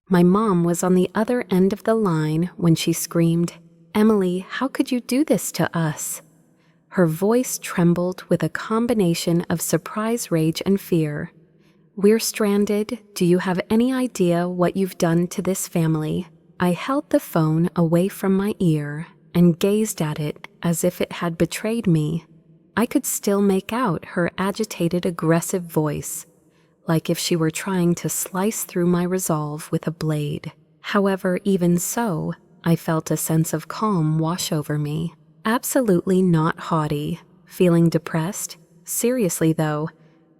My mom was on the other end of the line when she screamed, "Emily, how could you do this to us?" Her voice trembled with a combination of surprise, rage, and fear. "We're stranded. Do you have any idea what you've done to this family?" I held the phone away from my ear and gazed at it as if it had betrayed me. I could still make out her agitated, aggressive voice, like if she were trying to slice through my resolve with a blade. However, even so, I felt a sense of calm wash over me. Absolutely not haughty, feeling depressed. Seriously though,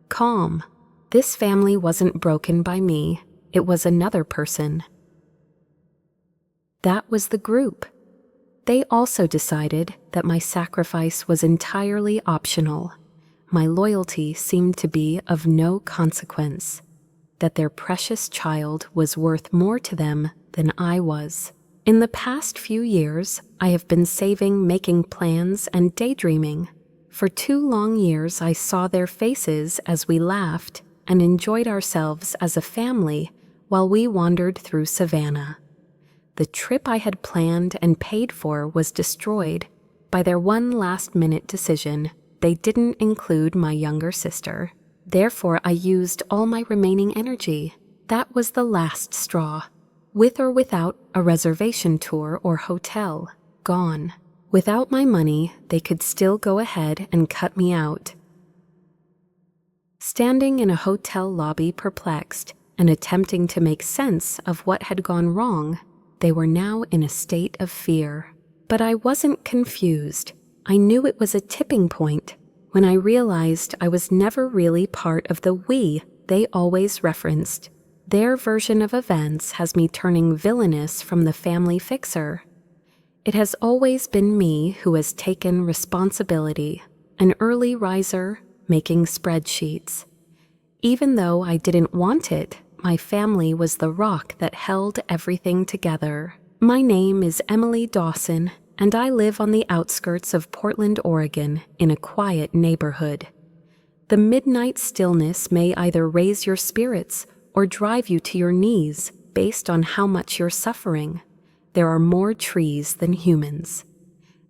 calm. This family wasn't broken by me. It was another person. That was the group. They also decided that my sacrifice was entirely optional. My loyalty seemed to be of no consequence, that their precious child was worth more to them than I was. In the past few years, I have been saving, making plans, and daydreaming. For 2 long years, I saw their faces as we laughed and enjoyed ourselves as a family while we wandered through Savannah. The trip I had planned and paid for was destroyed by their one last-minute decision. They didn't include my younger sister. Therefore, I used all my remaining energy. That was the last straw. With or without a reservation tour or hotel, gone. Without my money, they could still go ahead and cut me out. Standing in a hotel lobby perplexed and attempting to make sense of what had gone wrong, they were now in a state of fear. But I wasn't confused. I knew it was a tipping point when I realized I was never really part of the we they always referenced. Their version of events has me turning villainous from the family fixer. It has always been me who has taken responsibility, an early riser, making spreadsheets. Even though I didn't want it, my family was the rock that held everything together. My name is Emily Dawson, and I live on the outskirts of Portland, Oregon, in a quiet neighborhood. The midnight stillness may either raise your spirits or drive you to your knees based on how much you're suffering. There are more trees than humans.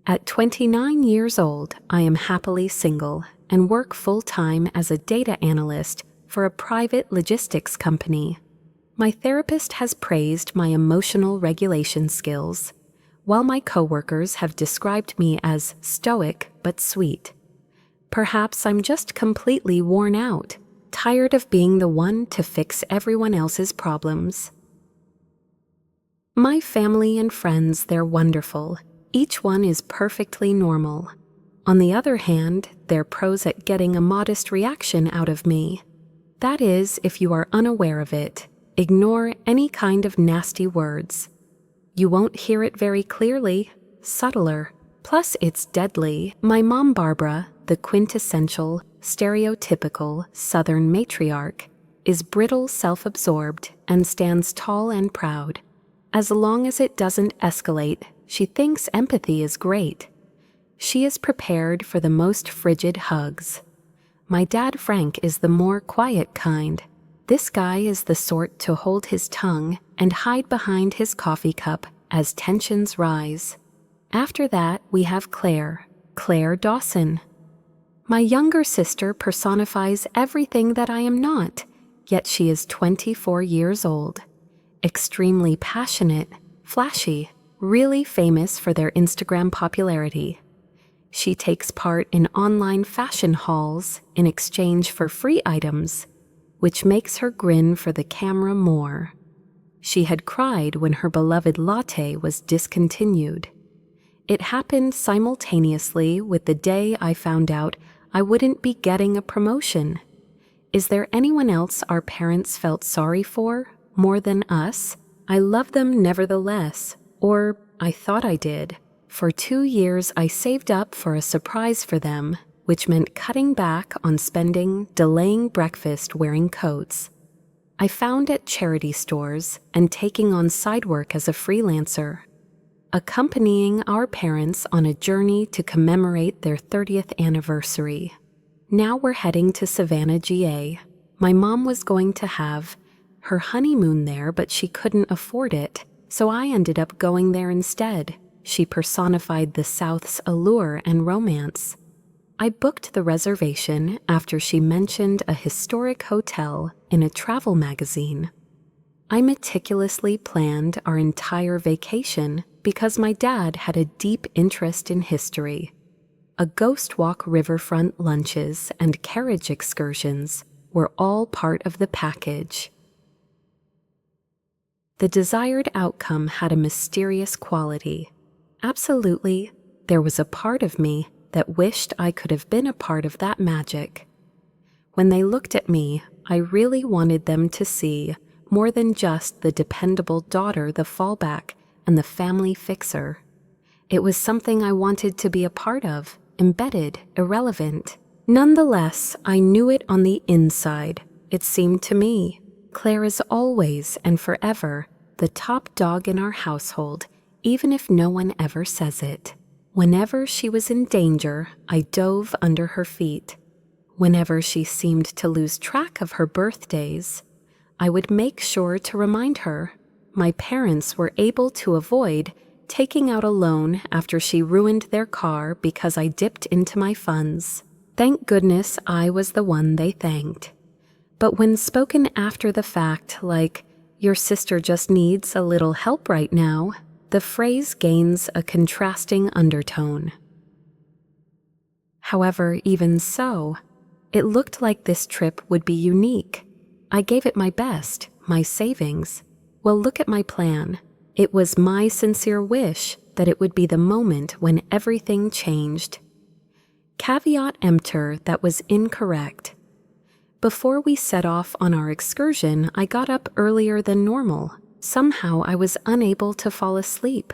At 29 years old, I am happily single and work full-time as a data analyst for a private logistics company. My therapist has praised my emotional regulation skills, while my coworkers have described me as stoic but sweet. Perhaps I'm just completely worn out, tired of being the one to fix everyone else's problems. My family and friends, they're wonderful. Each one is perfectly normal. On the other hand, they're pros at getting a modest reaction out of me. That is, if you are unaware of it, ignore any kind of nasty words. You won't hear it very clearly, subtler. Plus, it's deadly. My mom, Barbara, the quintessential, stereotypical Southern matriarch, is brittle, self-absorbed, and stands tall and proud. As long as it doesn't escalate, she thinks empathy is great. She is prepared for the most frigid hugs. My dad, Frank, is the more quiet kind. This guy is the sort to hold his tongue and hide behind his coffee cup as tensions rise. After that, we have Claire Dawson. My younger sister personifies everything that I am not, yet she is 24 years old. Extremely passionate, flashy, really famous for their Instagram popularity. She takes part in online fashion hauls in exchange for free items, which makes her grin for the camera more. She had cried when her beloved latte was discontinued. It happened simultaneously with the day I found out I wouldn't be getting a promotion. Is there anyone else our parents felt sorry for more than us? I love them nevertheless, or I thought I did. For 2 years, I saved up for a surprise for them, which meant cutting back on spending, delaying breakfast, wearing coats. I found at charity stores and taking on side work as a freelancer, accompanying our parents on a journey to commemorate their 30th anniversary. Now we're heading to Savannah, GA. My mom was going to have her honeymoon there, but she couldn't afford it, so I ended up going there instead. She personified the South's allure and romance. I booked the reservation after she mentioned a historic hotel in a travel magazine. I meticulously planned our entire vacation because my dad had a deep interest in history. A ghost walk, riverfront lunches, and carriage excursions were all part of the package. The desired outcome had a mysterious quality. Absolutely, there was a part of me that wished I could have been a part of that magic. When they looked at me, I really wanted them to see more than just the dependable daughter, the fallback, and the family fixer. It was something I wanted to be a part of, embedded, irrelevant. Nonetheless, I knew it on the inside. It seemed to me, Claire is always and forever the top dog in our household, even if no one ever says it. Whenever she was in danger, I dove under her feet. Whenever she seemed to lose track of her birthdays, I would make sure to remind her. My parents were able to avoid taking out a loan after she ruined their car because I dipped into my funds. Thank goodness I was the one they thanked. But when spoken after the fact, like, "Your sister just needs a little help right now," the phrase gains a contrasting undertone. However, even so, it looked like this trip would be unique. I gave it my best, my savings. Well, look at my plan. It was my sincere wish that it would be the moment when everything changed. Caveat emptor, that was incorrect. Before we set off on our excursion, I got up earlier than normal. Somehow I was unable to fall asleep.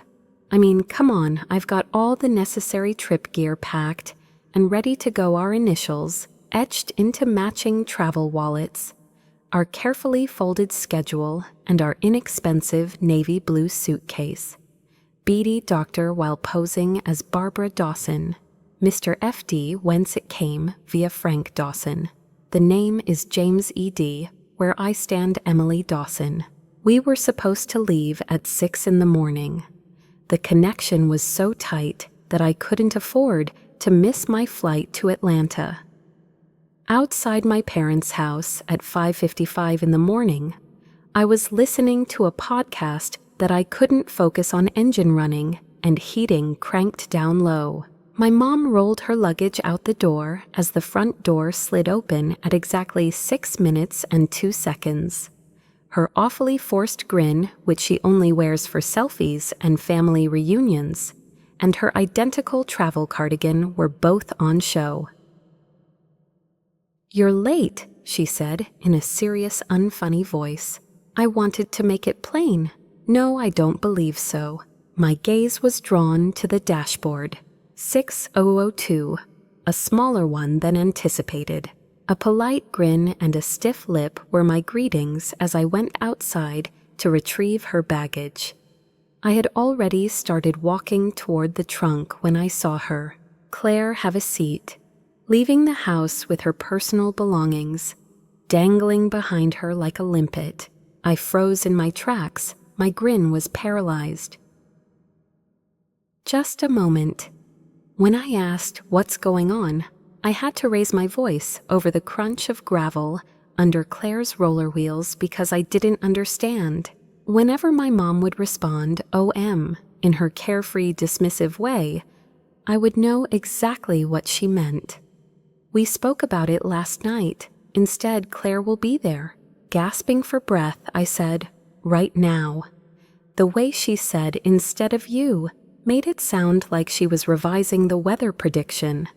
I mean, come on, I've got all the necessary trip gear packed and ready to go, our initials etched into matching travel wallets, our carefully folded schedule, and our inexpensive navy blue suitcase. Beady doctor while posing as Barbara Dawson. Mr. F.D. whence it came via Frank Dawson. The name is James E.D., where I stand Emily Dawson. We were supposed to leave at 6 in the morning. The connection was so tight that I couldn't afford to miss my flight to Atlanta. Outside my parents' house at 5:55 in the morning, I was listening to a podcast that I couldn't focus on, engine running and heating cranked down low. My mom rolled her luggage out the door as the front door slid open at exactly 6 minutes and 2 seconds. Her awfully forced grin, which she only wears for selfies and family reunions, and her identical travel cardigan were both on show. "You're late," she said in a serious, unfunny voice. I wanted to make it plain. No, I don't believe so. My gaze was drawn to the dashboard. 6002, a smaller one than anticipated. A polite grin and a stiff lip were my greetings as I went outside to retrieve her baggage. I had already started walking toward the trunk when I saw her. "Claire, have a seat." Leaving the house with her personal belongings dangling behind her like a limpet, I froze in my tracks. My grin was paralyzed. Just a moment. When I asked what's going on, I had to raise my voice over the crunch of gravel under Claire's roller wheels because I didn't understand. Whenever my mom would respond, "OM," in her carefree, dismissive way, I would know exactly what she meant. "We spoke about it last night. Instead, Claire will be there." Gasping for breath, I said, "Right now." The way she said "instead of you" made it sound like she was revising the weather prediction.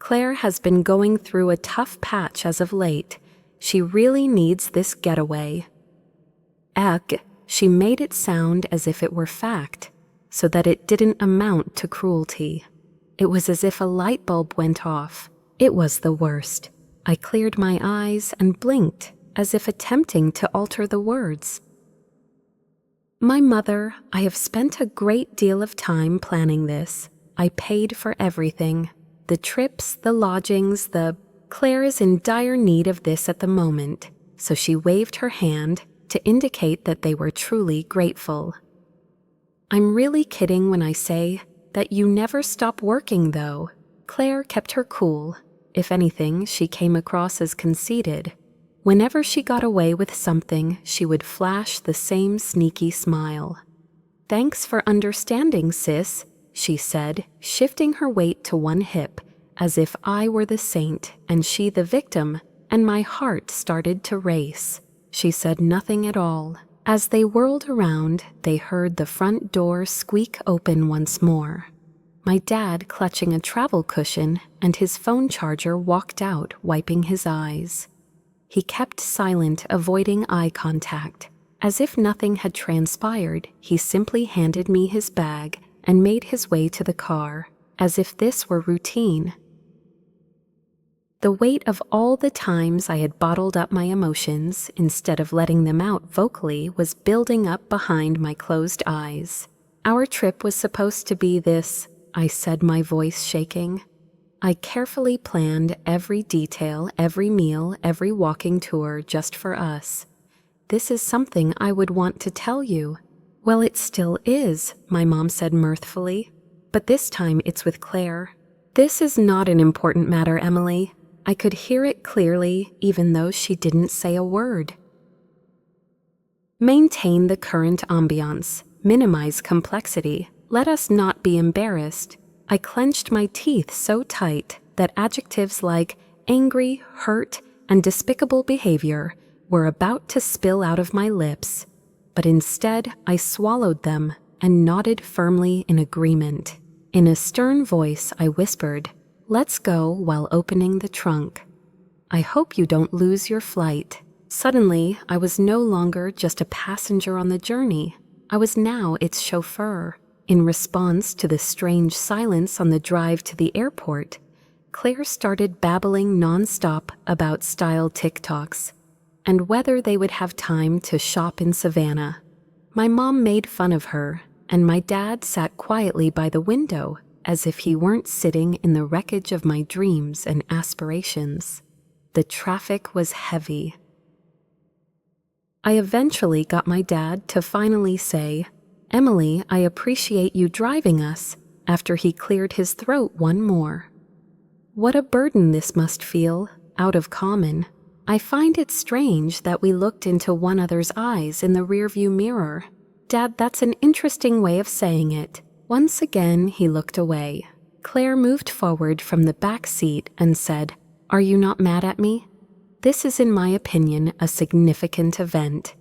Claire has been going through a tough patch as of late. She really needs this getaway. Ugh, she made it sound as if it were fact, so that it didn't amount to cruelty. It was as if a light bulb went off. It was the worst. I cleared my eyes and blinked, as if attempting to alter the words. "My mother, I have spent a great deal of time planning this. I paid for everything. The trips, the lodgings, Claire is in dire need of this at the moment." So she waved her hand, to indicate that they were truly grateful. I'm really kidding when I say that you never stop working, though. Claire kept her cool. If anything, she came across as conceited. Whenever she got away with something, she would flash the same sneaky smile. "Thanks for understanding, sis," she said, shifting her weight to one hip, as if I were the saint and she the victim, and my heart started to race. She said nothing at all. As they whirled around, they heard the front door squeak open once more. My dad, clutching a travel cushion and his phone charger, walked out, wiping his eyes. He kept silent, avoiding eye contact. As if nothing had transpired, he simply handed me his bag and made his way to the car, as if this were routine. The weight of all the times I had bottled up my emotions instead of letting them out vocally was building up behind my closed eyes. "Our trip was supposed to be this," I said, my voice shaking. "I carefully planned every detail, every meal, every walking tour just for us. This is something I would want to tell you." "Well, it still is," my mom said mirthfully. "But this time it's with Claire." "This is not an important matter, Emily." I could hear it clearly, even though she didn't say a word. "Maintain the current ambiance. Minimize complexity. Let us not be embarrassed." I clenched my teeth so tight that adjectives like angry, hurt, and despicable behavior were about to spill out of my lips. But instead, I swallowed them and nodded firmly in agreement. In a stern voice, I whispered, "Let's go," while opening the trunk. "I hope you don't lose your flight." Suddenly, I was no longer just a passenger on the journey. I was now its chauffeur. In response to the strange silence on the drive to the airport, Claire started babbling nonstop about style TikToks and whether they would have time to shop in Savannah. My mom made fun of her, and my dad sat quietly by the window as if he weren't sitting in the wreckage of my dreams and aspirations. The traffic was heavy. I eventually got my dad to finally say, "Emily, I appreciate you driving us," after he cleared his throat one more. What a burden this must feel, out of common. I find it strange that we looked into one another's eyes in the rearview mirror. "Dad, that's an interesting way of saying it." Once again, he looked away. Claire moved forward from the back seat and said, "Are you not mad at me? This is, in my opinion, a significant event.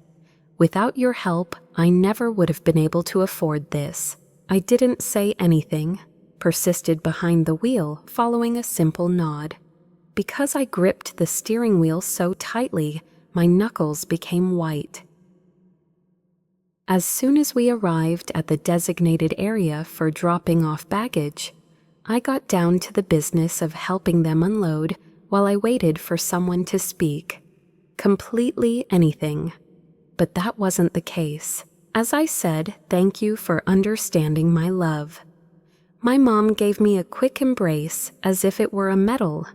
Without your help, I never would have been able to afford this." I didn't say anything, persisted behind the wheel, following a simple nod. Because I gripped the steering wheel so tightly, my knuckles became white. As soon as we arrived at the designated area for dropping off baggage, I got down to the business of helping them unload while I waited for someone to speak. Completely anything. But that wasn't the case. As I said, "Thank you for understanding my love." My mom gave me a quick embrace as if it were a medal.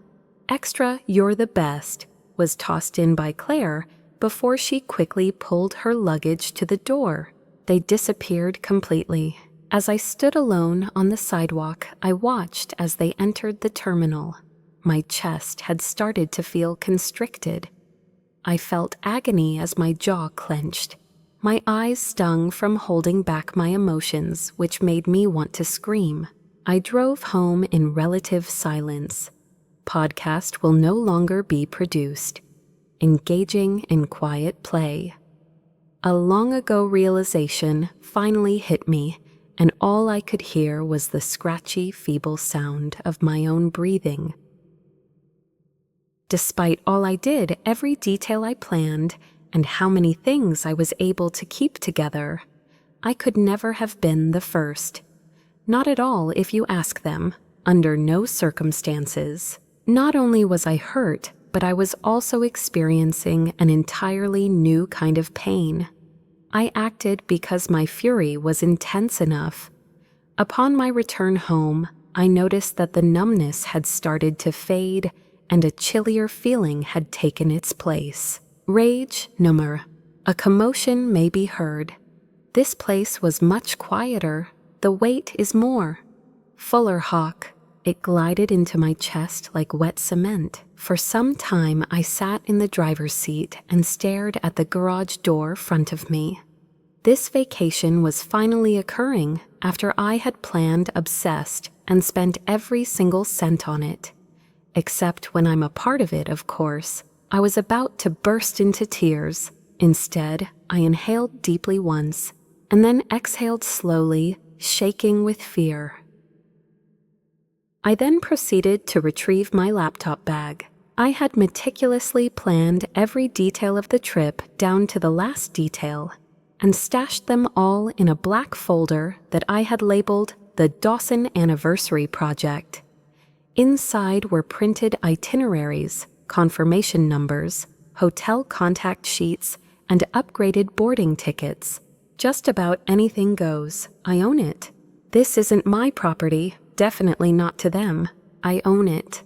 Extra "You're the best" was tossed in by Claire before she quickly pulled her luggage to the door. They disappeared completely. As I stood alone on the sidewalk, I watched as they entered the terminal. My chest had started to feel constricted. I felt agony as my jaw clenched. My eyes stung from holding back my emotions, which made me want to scream. I drove home in relative silence. Podcast will no longer be produced. Engaging in quiet play. A long-ago realization finally hit me, and all I could hear was the scratchy, feeble sound of my own breathing. Despite all I did, every detail I planned, and how many things I was able to keep together, I could never have been the first. Not at all, if you ask them. Under no circumstances. Not only was I hurt, but I was also experiencing an entirely new kind of pain. I acted because my fury was intense enough. Upon my return home, I noticed that the numbness had started to fade and a chillier feeling had taken its place. Rage, number. A commotion may be heard. This place was much quieter. The weight is more. Fuller hawk. It glided into my chest like wet cement. For some time I sat in the driver's seat and stared at the garage door front of me. This vacation was finally occurring after I had planned obsessed and spent every single cent on it. Except when I'm a part of it, of course. I was about to burst into tears. Instead, I inhaled deeply once, and then exhaled slowly, shaking with fear. I then proceeded to retrieve my laptop bag. I had meticulously planned every detail of the trip down to the last detail, and stashed them all in a black folder that I had labeled the Dawson Anniversary Project. Inside were printed itineraries, confirmation numbers, hotel contact sheets, and upgraded boarding tickets. Just about anything goes. I own it. This isn't my property, definitely not to them. I own it.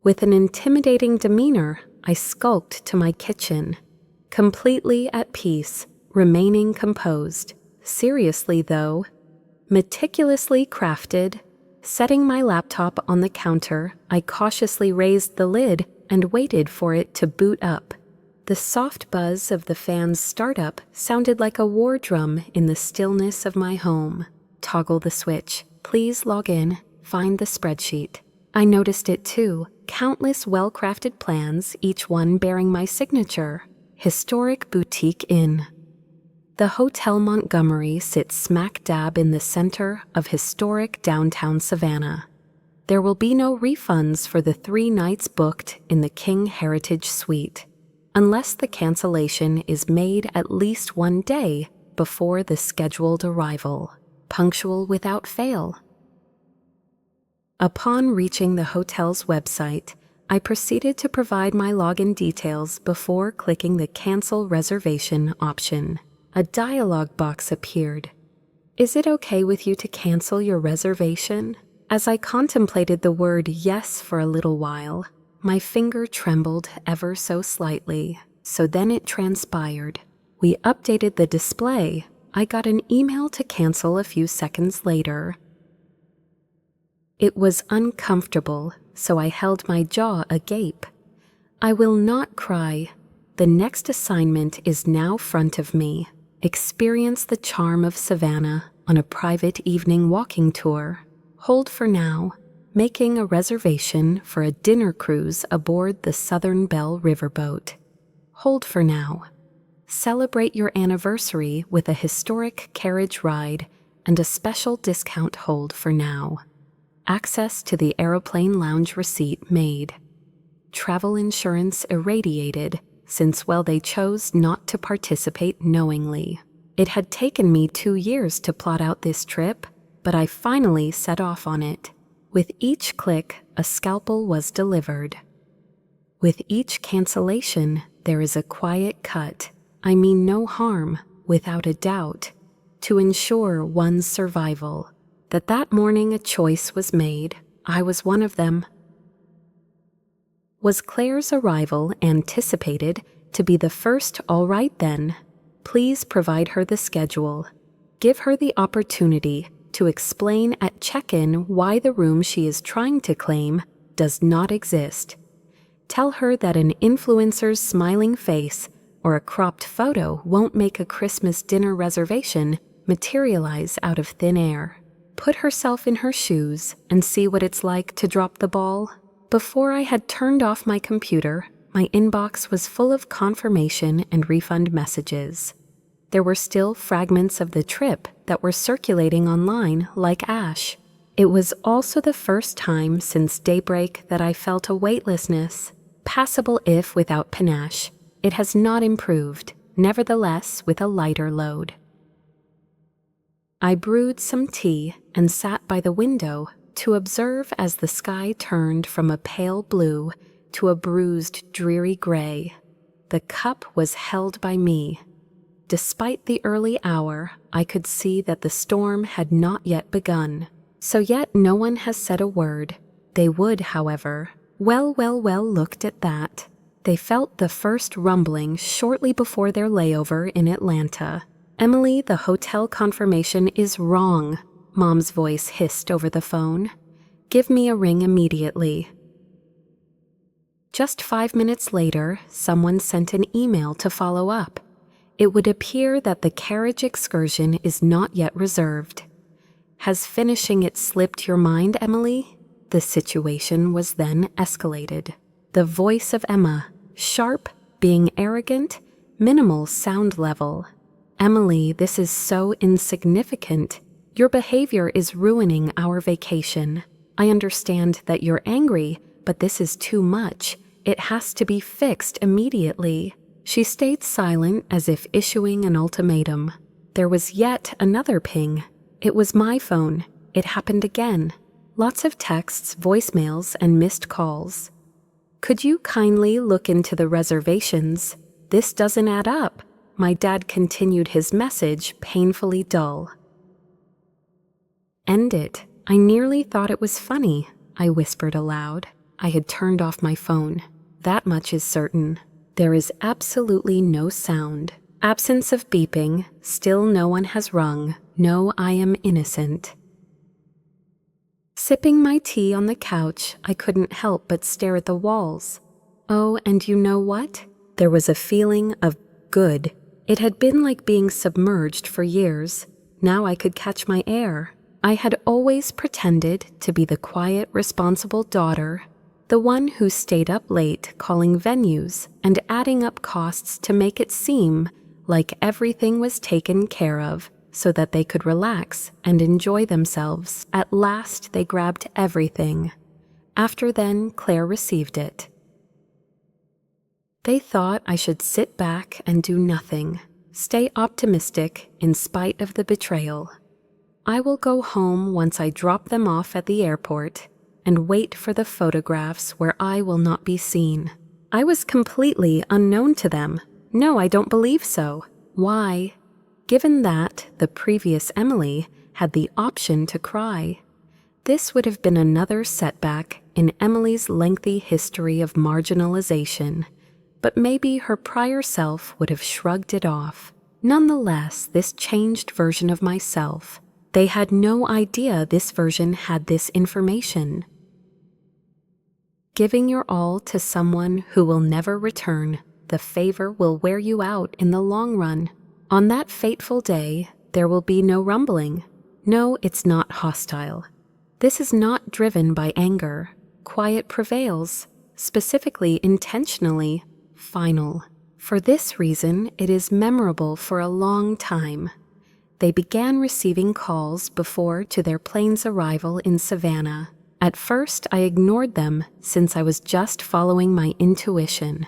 With an intimidating demeanor, I skulked to my kitchen, completely at peace, remaining composed. Seriously, though, meticulously crafted. Setting my laptop on the counter, I cautiously raised the lid and waited for it to boot up. The soft buzz of the fan's startup sounded like a war drum in the stillness of my home. Toggle the switch. Please log in. Find the spreadsheet. I noticed it too. Countless well-crafted plans, each one bearing my signature. Historic Boutique Inn. The Hotel Montgomery sits smack dab in the center of historic downtown Savannah. There will be no refunds for the 3 nights booked in the King Heritage Suite, unless the cancellation is made at least 1 day before the scheduled arrival, punctual without fail. Upon reaching the hotel's website, I proceeded to provide my login details before clicking the Cancel Reservation option. A dialog box appeared. Is it okay with you to cancel your reservation? As I contemplated the word yes for a little while, my finger trembled ever so slightly. So then it transpired. We updated the display. I got an email to cancel a few seconds later. It was uncomfortable, so I held my jaw agape. I will not cry. The next assignment is now front of me. Experience the charm of Savannah on a private evening walking tour. Hold for now. Making a reservation for a dinner cruise aboard the Southern Belle riverboat. Hold for now. Celebrate your anniversary with a historic carriage ride and a special discount hold for now. Access to the aeroplane lounge receipt made. Travel insurance irradiated since, well, they chose not to participate knowingly. It had taken me 2 years to plot out this trip, but I finally set off on it. With each click, a scalpel was delivered. With each cancellation, there is a quiet cut. I mean no harm, without a doubt, to ensure one's survival. That morning a choice was made. I was one of them. Was Claire's arrival anticipated to be the first all right then? Please provide her the schedule. Give her the opportunity to explain at check-in why the room she is trying to claim does not exist. Tell her that an influencer's smiling face or a cropped photo won't make a Christmas dinner reservation materialize out of thin air. Put herself in her shoes and see what it's like to drop the ball. Before I had turned off my computer, my inbox was full of confirmation and refund messages. There were still fragments of the trip that were circulating online like ash. It was also the first time since daybreak that I felt a weightlessness, passable if without panache. It has not improved, nevertheless with a lighter load. I brewed some tea and sat by the window to observe as the sky turned from a pale blue to a bruised, dreary gray. The cup was held by me. Despite the early hour, I could see that the storm had not yet begun. So yet no one has said a word. They would, however. Well, looked at that. They felt the first rumbling shortly before their layover in Atlanta. "Emily, the hotel confirmation is wrong," Mom's voice hissed over the phone. "Give me a ring immediately." Just 5 minutes later, someone sent an email to follow up. It would appear that the carriage excursion is not yet reserved. "Has finishing it slipped your mind, Emily?" The situation was then escalated. The voice of Emma, sharp, being arrogant, minimal sound level. "Emily, this is so insignificant. Your behavior is ruining our vacation. I understand that you're angry, but this is too much. It has to be fixed immediately." She stayed silent as if issuing an ultimatum. There was yet another ping. It was my phone. It happened again. Lots of texts, voicemails, and missed calls. "Could you kindly look into the reservations? This doesn't add up." My dad continued his message, painfully dull. "End it. I nearly thought it was funny," I whispered aloud. I had turned off my phone. That much is certain. There is absolutely no sound. Absence of beeping. Still no one has rung. No, I am innocent. Sipping my tea on the couch, I couldn't help but stare at the walls. Oh, and you know what? There was a feeling of good. It had been like being submerged for years. Now I could catch my air. I had always pretended to be the quiet, responsible daughter, the one who stayed up late calling venues and adding up costs to make it seem like everything was taken care of so that they could relax and enjoy themselves. At last they grabbed everything. After then, Claire received it. They thought I should sit back and do nothing, stay optimistic in spite of the betrayal. I will go home once I drop them off at the airport and wait for the photographs where I will not be seen. I was completely unknown to them. No, I don't believe so. Why? Given that the previous Emily had the option to cry. This would have been another setback in Emily's lengthy history of marginalization, but maybe her prior self would have shrugged it off. Nonetheless, this changed version of myself, they had no idea this version had this information. Giving your all to someone who will never return, the favor will wear you out in the long run. On that fateful day, there will be no rumbling. No, it's not hostile. This is not driven by anger. Quiet prevails, specifically intentionally, final. For this reason, it is memorable for a long time. They began receiving calls before to their plane's arrival in Savannah. At first, I ignored them since I was just following my intuition.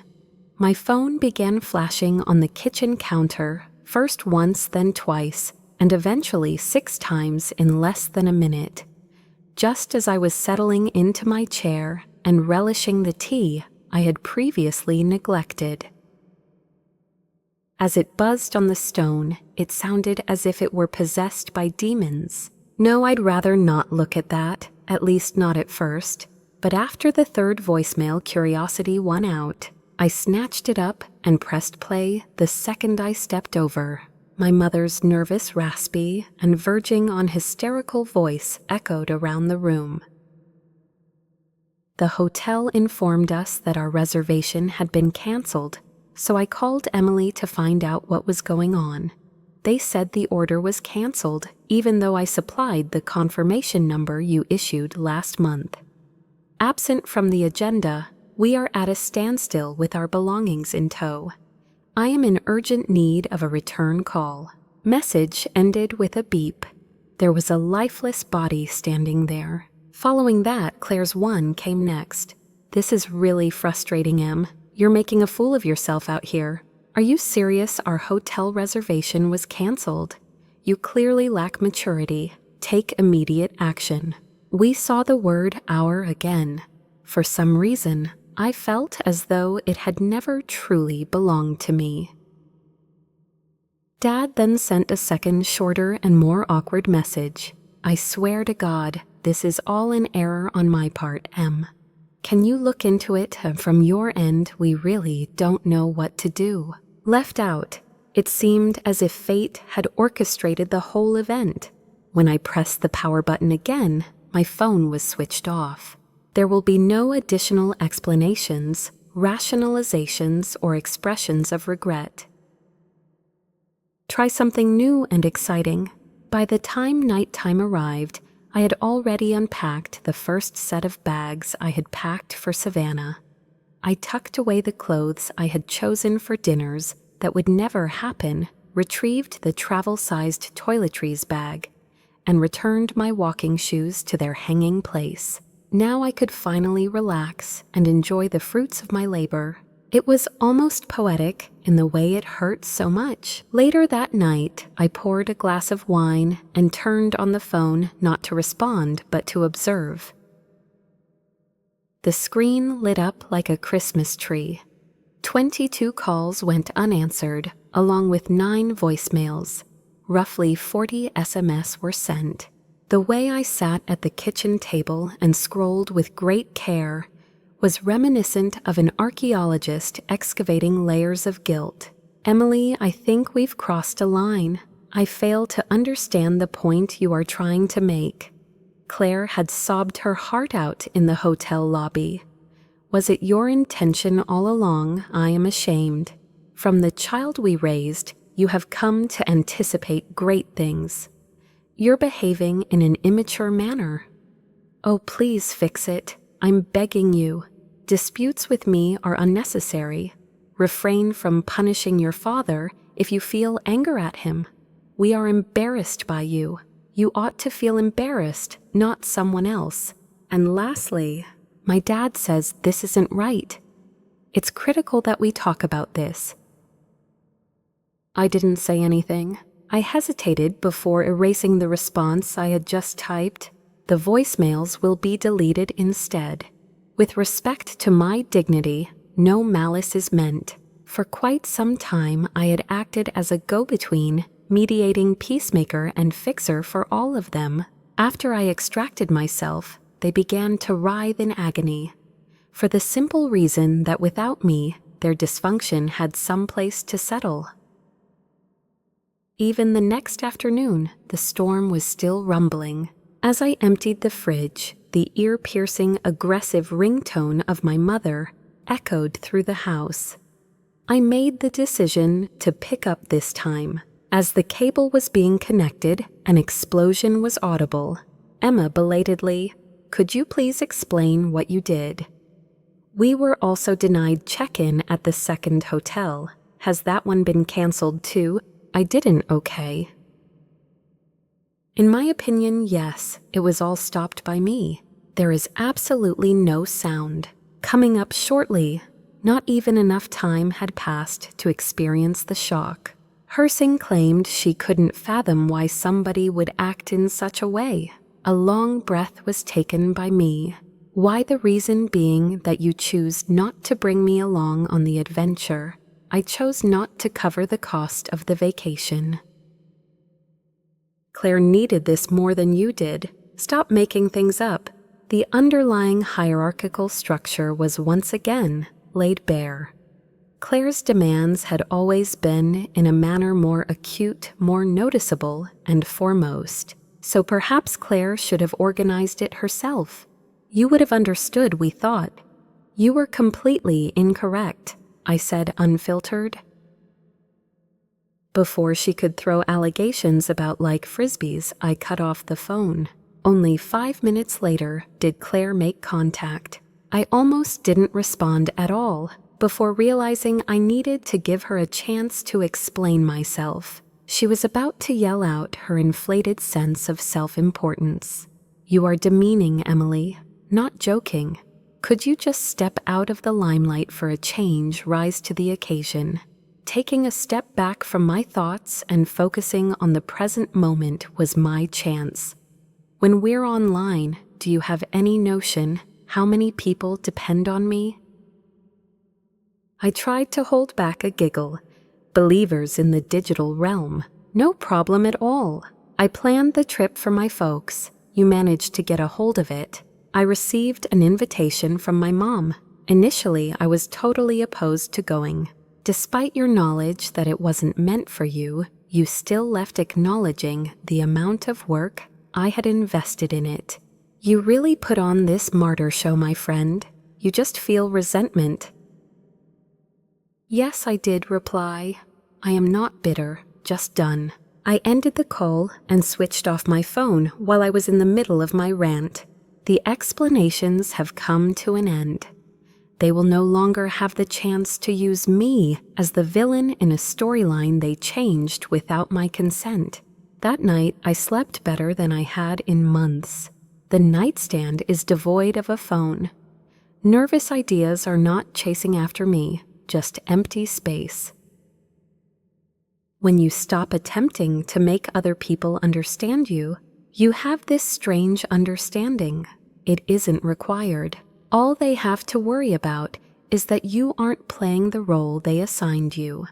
My phone began flashing on the kitchen counter, first once, then twice, and eventually 6 times in less than a minute. Just as I was settling into my chair and relishing the tea I had previously neglected. As it buzzed on the stone, it sounded as if it were possessed by demons. No, I'd rather not look at that, at least not at first. But after the 3rd voicemail, curiosity won out. I snatched it up and pressed play the second I stepped over. My mother's nervous, raspy, and verging on hysterical voice echoed around the room. The hotel informed us that our reservation had been canceled, so I called Emily to find out what was going on. They said the order was canceled, even though I supplied the confirmation number you issued last month. Absent from the agenda, we are at a standstill with our belongings in tow. I am in urgent need of a return call. Message ended with a beep. There was a lifeless body standing there. Following that, Claire's one came next. This is really frustrating, Em. You're making a fool of yourself out here. Are you serious? Our hotel reservation was canceled. You clearly lack maturity. Take immediate action. We saw the word "our" again. For some reason, I felt as though it had never truly belonged to me. Dad then sent a second, shorter and more awkward message. I swear to God, this is all an error on my part, Em. Can you look into it? From your end, we really don't know what to do. Left out, it seemed as if fate had orchestrated the whole event. When I pressed the power button again, my phone was switched off. There will be no additional explanations, rationalizations, or expressions of regret. Try something new and exciting. By the time nighttime arrived, I had already unpacked the first set of bags I had packed for Savannah. I tucked away the clothes I had chosen for dinners that would never happen, retrieved the travel-sized toiletries bag, and returned my walking shoes to their hanging place. Now I could finally relax and enjoy the fruits of my labor. It was almost poetic in the way it hurt so much. Later that night, I poured a glass of wine and turned on the phone not to respond but to observe. The screen lit up like a Christmas tree. 22 calls went unanswered, along with 9 voicemails. Roughly 40 SMS were sent. The way I sat at the kitchen table and scrolled with great care was reminiscent of an archaeologist excavating layers of guilt. Emily, I think we've crossed a line. I fail to understand the point you are trying to make. Claire had sobbed her heart out in the hotel lobby. Was it your intention all along? I am ashamed. From the child we raised, you have come to anticipate great things. You're behaving in an immature manner. Oh, please fix it. I'm begging you. Disputes with me are unnecessary. Refrain from punishing your father if you feel anger at him. We are embarrassed by you. You ought to feel embarrassed, not someone else. And lastly, my dad says this isn't right. It's critical that we talk about this. I didn't say anything. I hesitated before erasing the response I had just typed. The voicemails will be deleted instead. With respect to my dignity, no malice is meant. For quite some time, I had acted as a go-between, mediating peacemaker and fixer for all of them. After I extracted myself, they began to writhe in agony. For the simple reason that without me, their dysfunction had some place to settle. Even the next afternoon, the storm was still rumbling. As I emptied the fridge, the ear-piercing, aggressive ringtone of my mother echoed through the house. I made the decision to pick up this time. As the cable was being connected, an explosion was audible. Emma belatedly, "Could you please explain what you did?" We were also denied check-in at the second hotel. Has that one been canceled too? I didn't, okay. In my opinion, yes, it was all stopped by me. There is absolutely no sound. Coming up shortly, not even enough time had passed to experience the shock. Hersing claimed she couldn't fathom why somebody would act in such a way. A long breath was taken by me. Why, the reason being that you choose not to bring me along on the adventure. I chose not to cover the cost of the vacation. Claire needed this more than you did. Stop making things up. The underlying hierarchical structure was once again laid bare. Claire's demands had always been in a manner more acute, more noticeable, and foremost. So perhaps Claire should have organized it herself. You would have understood, we thought. You were completely incorrect, I said, unfiltered. Before she could throw allegations about like frisbees, I cut off the phone. Only 5 minutes later did Claire make contact. I almost didn't respond at all before realizing I needed to give her a chance to explain myself. She was about to yell out her inflated sense of self-importance. You are demeaning, Emily. Not joking. Could you just step out of the limelight for a change, rise to the occasion? Taking a step back from my thoughts and focusing on the present moment was my chance. When we're online, do you have any notion how many people depend on me? I tried to hold back a giggle. Believers in the digital realm. No problem at all. I planned the trip for my folks. You managed to get a hold of it. I received an invitation from my mom. Initially, I was totally opposed to going. Despite your knowledge that it wasn't meant for you, you still left acknowledging the amount of work I had invested in it. You really put on this martyr show, my friend. You just feel resentment. Yes, I did reply. I am not bitter, just done. I ended the call and switched off my phone while I was in the middle of my rant. The explanations have come to an end. They will no longer have the chance to use me as the villain in a storyline they changed without my consent. That night, I slept better than I had in months. The nightstand is devoid of a phone. Nervous ideas are not chasing after me, just empty space. When you stop attempting to make other people understand you, you have this strange understanding. It isn't required. All they have to worry about is that you aren't playing the role they assigned you.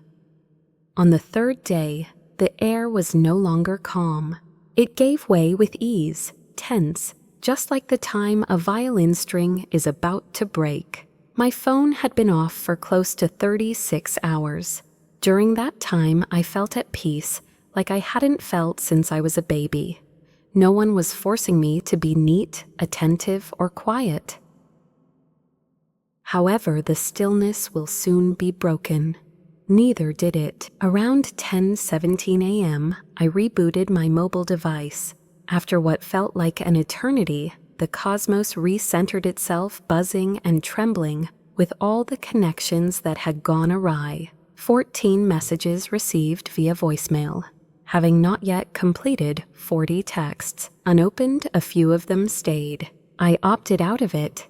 On the third day, the air was no longer calm. It gave way with ease, tense, just like the time a violin string is about to break. My phone had been off for close to 36 hours. During that time, I felt at peace, like I hadn't felt since I was a baby. No one was forcing me to be neat, attentive, or quiet. However, the stillness will soon be broken. Neither did it. Around 10:17 a.m., I rebooted my mobile device. After what felt like an eternity, the cosmos recentered itself, buzzing and trembling with all the connections that had gone awry. 14 messages received via voicemail. Having not yet completed 40 texts, unopened, a few of them stayed. I opted out of it.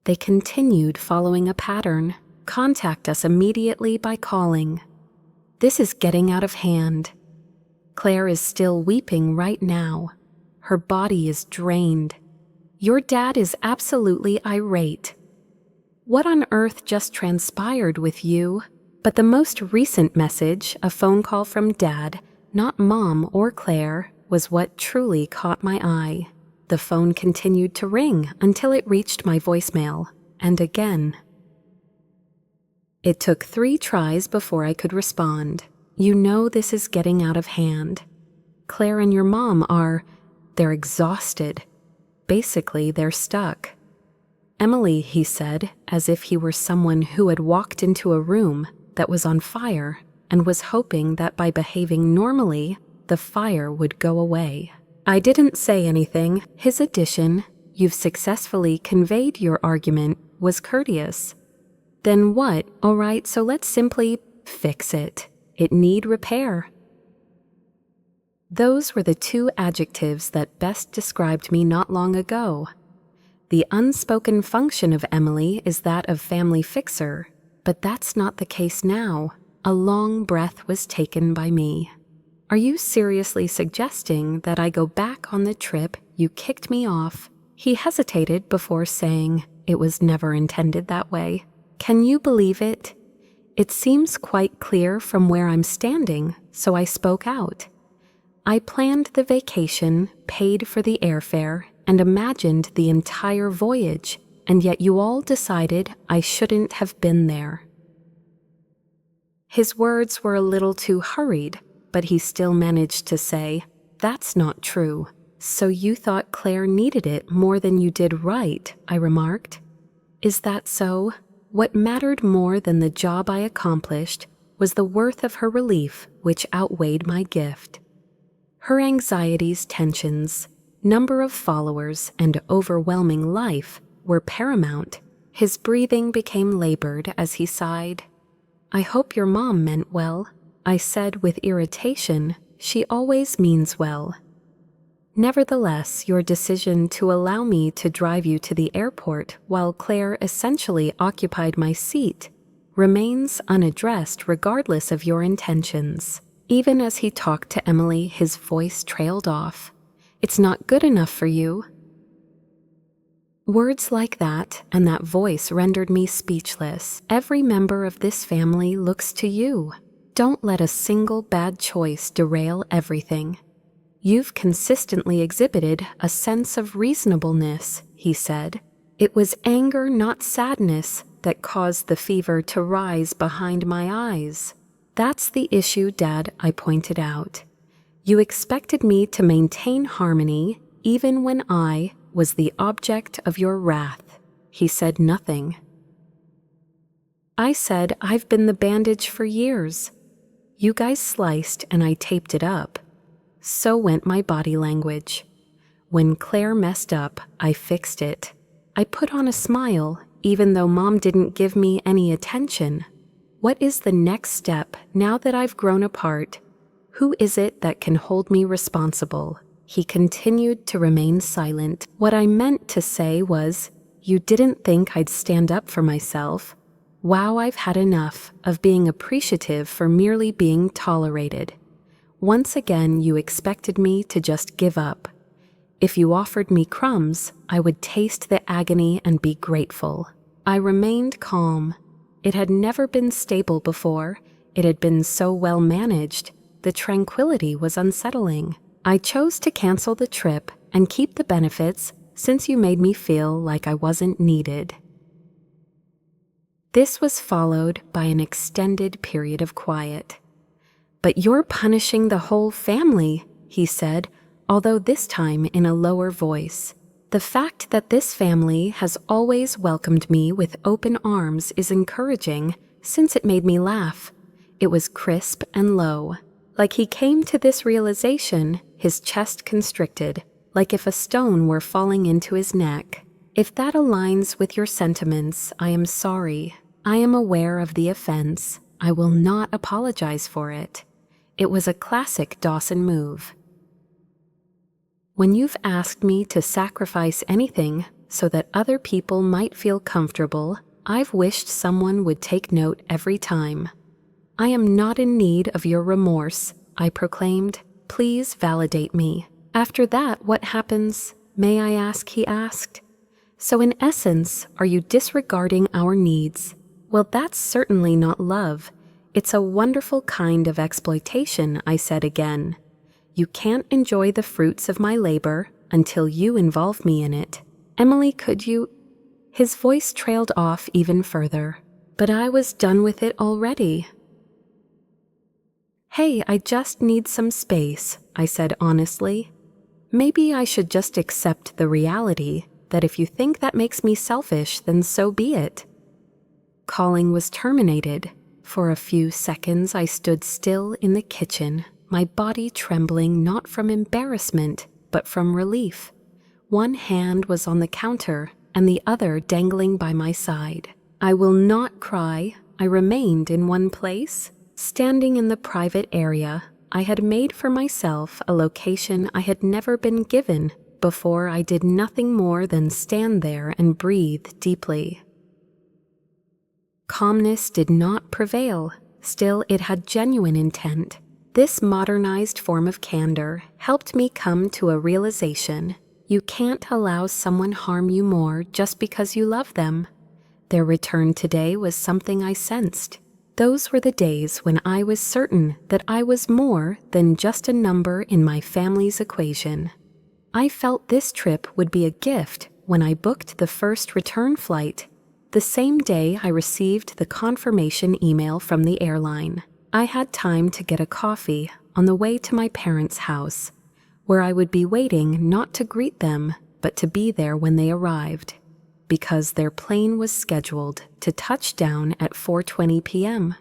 They continued following a pattern. Contact us immediately by calling. This is getting out of hand. Claire is still weeping right now. Her body is drained. Your dad is absolutely irate. What on earth just transpired with you? But the most recent message, a phone call from Dad, not Mom or Claire, was what truly caught my eye. The phone continued to ring until it reached my voicemail, and again. It took 3 tries before I could respond. You know this is getting out of hand. Claire and your mom they're exhausted. Basically, they're stuck. Emily, he said, as if he were someone who had walked into a room that was on fire and was hoping that by behaving normally, the fire would go away. I didn't say anything. His addition, "You've successfully conveyed your argument," was courteous. Then what? All right, so let's simply fix it. It need repair. Those were the 2 adjectives that best described me not long ago. The unspoken function of Emily is that of family fixer, but that's not the case now. A long breath was taken by me. Are you seriously suggesting that I go back on the trip you kicked me off? He hesitated before saying, "It was never intended that way." Can you believe it? It seems quite clear from where I'm standing, so I spoke out. I planned the vacation, paid for the airfare, and imagined the entire voyage, and yet you all decided I shouldn't have been there. His words were a little too hurried, but he still managed to say, "That's not true. So you thought Claire needed it more than you did right," I remarked. Is that so? What mattered more than the job I accomplished was the worth of her relief, which outweighed my gift. Her anxieties, tensions, number of followers, and overwhelming life were paramount. His breathing became labored as he sighed. "I hope your mom meant well," I said with irritation. "She always means well." Nevertheless, your decision to allow me to drive you to the airport while Claire essentially occupied my seat remains unaddressed regardless of your intentions. Even as he talked to Emily, his voice trailed off. "It's not good enough for you." Words like that and that voice rendered me speechless. Every member of this family looks to you. Don't let a single bad choice derail everything. "You've consistently exhibited a sense of reasonableness," he said. "It was anger, not sadness, that caused the fever to rise behind my eyes." "That's the issue, Dad," I pointed out. "You expected me to maintain harmony even when I was the object of your wrath." He said nothing. I said, "I've been the bandage for years. You guys sliced and I taped it up." So went my body language. When Claire messed up, I fixed it. I put on a smile, even though Mom didn't give me any attention. What is the next step now that I've grown apart? Who is it that can hold me responsible? He continued to remain silent. What I meant to say was, "You didn't think I'd stand up for myself. Wow, I've had enough of being appreciative for merely being tolerated. Once again, you expected me to just give up. If you offered me crumbs, I would taste the agony and be grateful." I remained calm. It had never been stable before. It had been so well managed. The tranquility was unsettling. "I chose to cancel the trip and keep the benefits since you made me feel like I wasn't needed." This was followed by an extended period of quiet. "But you're punishing the whole family," he said, although this time in a lower voice. "The fact that this family has always welcomed me with open arms is encouraging, since it made me laugh." It was crisp and low. Like he came to this realization, his chest constricted, like if a stone were falling into his neck. "If that aligns with your sentiments, I am sorry. I am aware of the offense. I will not apologize for it." It was a classic Dawson move. "When you've asked me to sacrifice anything so that other people might feel comfortable, I've wished someone would take note every time. I am not in need of your remorse," I proclaimed. "Please validate me." "After that, what happens, may I ask?" he asked. "So in essence, are you disregarding our needs?" "Well, that's certainly not love. It's a wonderful kind of exploitation," I said again. "You can't enjoy the fruits of my labor until you involve me in it. Emily, could you—" His voice trailed off even further. But I was done with it already. "Hey, I just need some space," I said honestly. "Maybe I should just accept the reality that if you think that makes me selfish, then so be it." Calling was terminated. For a few seconds I stood still in the kitchen, my body trembling not from embarrassment, but from relief. One hand was on the counter, and the other dangling by my side. I will not cry. I remained in one place. Standing in the private area, I had made for myself a location I had never been given before. I did nothing more than stand there and breathe deeply. Calmness did not prevail. Still, it had genuine intent. This modernized form of candor helped me come to a realization. You can't allow someone harm you more just because you love them. Their return today was something I sensed. Those were the days when I was certain that I was more than just a number in my family's equation. I felt this trip would be a gift when I booked the first return flight. The same day I received the confirmation email from the airline, I had time to get a coffee on the way to my parents' house, where I would be waiting not to greet them, but to be there when they arrived, because their plane was scheduled to touch down at 4:20 p.m.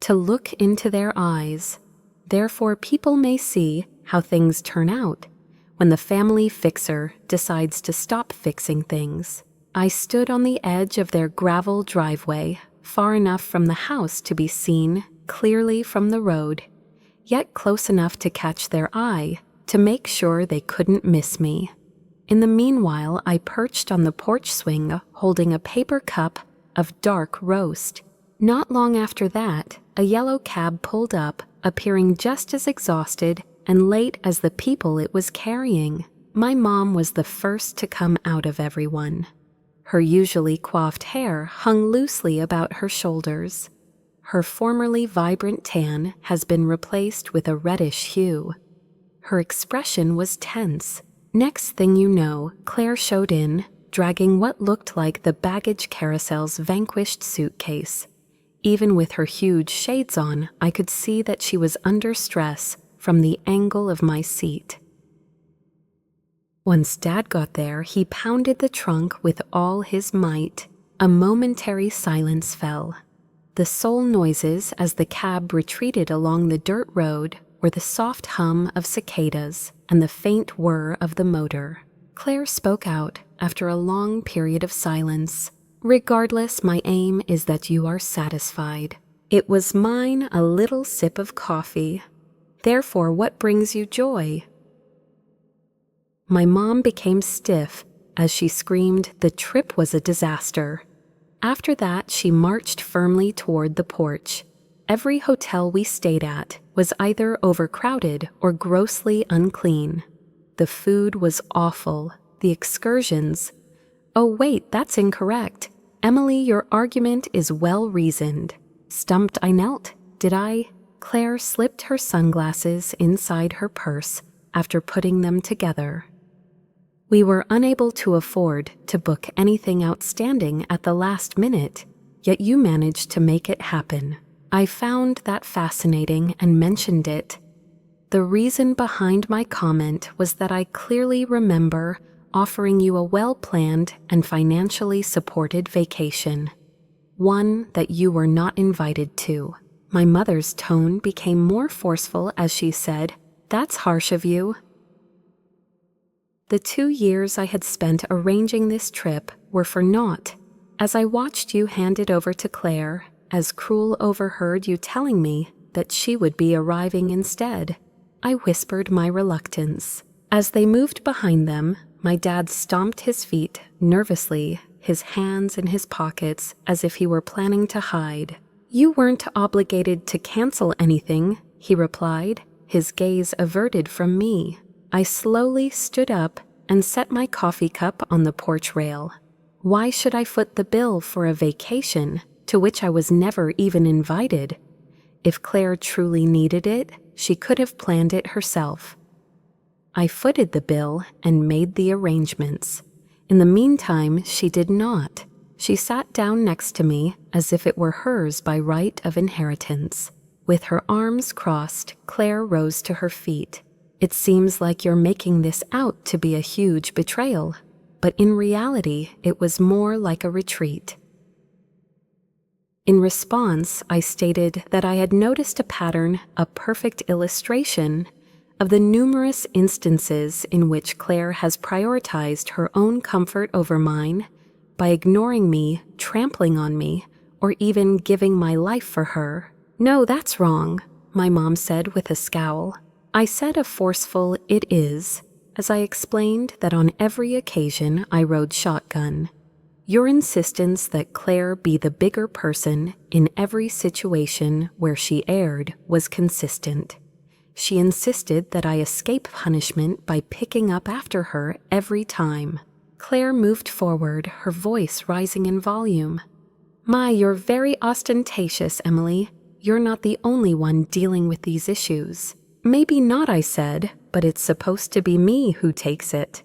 To look into their eyes, therefore people may see how things turn out when the family fixer decides to stop fixing things. I stood on the edge of their gravel driveway, far enough from the house to be seen clearly from the road, yet close enough to catch their eye to make sure they couldn't miss me. In the meanwhile, I perched on the porch swing holding a paper cup of dark roast. Not long after that, a yellow cab pulled up, appearing just as exhausted and late as the people it was carrying. My mom was the first to come out of everyone. Her usually coiffed hair hung loosely about her shoulders. Her formerly vibrant tan has been replaced with a reddish hue. Her expression was tense. Next thing you know, Claire showed in, dragging what looked like the baggage carousel's vanquished suitcase. Even with her huge shades on, I could see that she was under stress from the angle of my seat. Once Dad got there, he pounded the trunk with all his might. A momentary silence fell. The sole noises as the cab retreated along the dirt road were the soft hum of cicadas and the faint whir of the motor. Claire spoke out after a long period of silence. "Regardless, my aim is that you are satisfied. It was mine a little sip of coffee. Therefore, what brings you joy?" My mom became stiff as she screamed the trip was a disaster. After that, she marched firmly toward the porch. Every hotel we stayed at was either overcrowded or grossly unclean. The food was awful. The excursions... Oh wait, that's incorrect. Emily, your argument is well reasoned. Stumped I knelt, did I? Claire slipped her sunglasses inside her purse after putting them together. We were unable to afford to book anything outstanding at the last minute, yet you managed to make it happen. I found that fascinating and mentioned it. The reason behind my comment was that I clearly remember offering you a well-planned and financially supported vacation, one that you were not invited to. My mother's tone became more forceful as she said, "That's harsh of you." The 2 years I had spent arranging this trip were for naught. As I watched you hand it over to Claire, as Cruel overheard you telling me that she would be arriving instead, I whispered my reluctance. As they moved behind them, my dad stomped his feet nervously, his hands in his pockets as if he were planning to hide. "You weren't obligated to cancel anything," he replied, his gaze averted from me. I slowly stood up and set my coffee cup on the porch rail. Why should I foot the bill for a vacation to which I was never even invited? If Claire truly needed it, she could have planned it herself. I footed the bill and made the arrangements. In the meantime, she did not. She sat down next to me as if it were hers by right of inheritance. With her arms crossed, Claire rose to her feet. "It seems like you're making this out to be a huge betrayal, but in reality, it was more like a retreat." In response, I stated that I had noticed a pattern, a perfect illustration, of the numerous instances in which Claire has prioritized her own comfort over mine by ignoring me, trampling on me, or even giving my life for her. "No, that's wrong," my mom said with a scowl. I said a forceful "it is," as I explained that on every occasion I rode shotgun. Your insistence that Claire be the bigger person in every situation where she erred was consistent. She insisted that I escape punishment by picking up after her every time. Claire moved forward, her voice rising in volume. "My, you're very ostentatious, Emily. You're not the only one dealing with these issues." "Maybe not," I said, "but it's supposed to be me who takes it."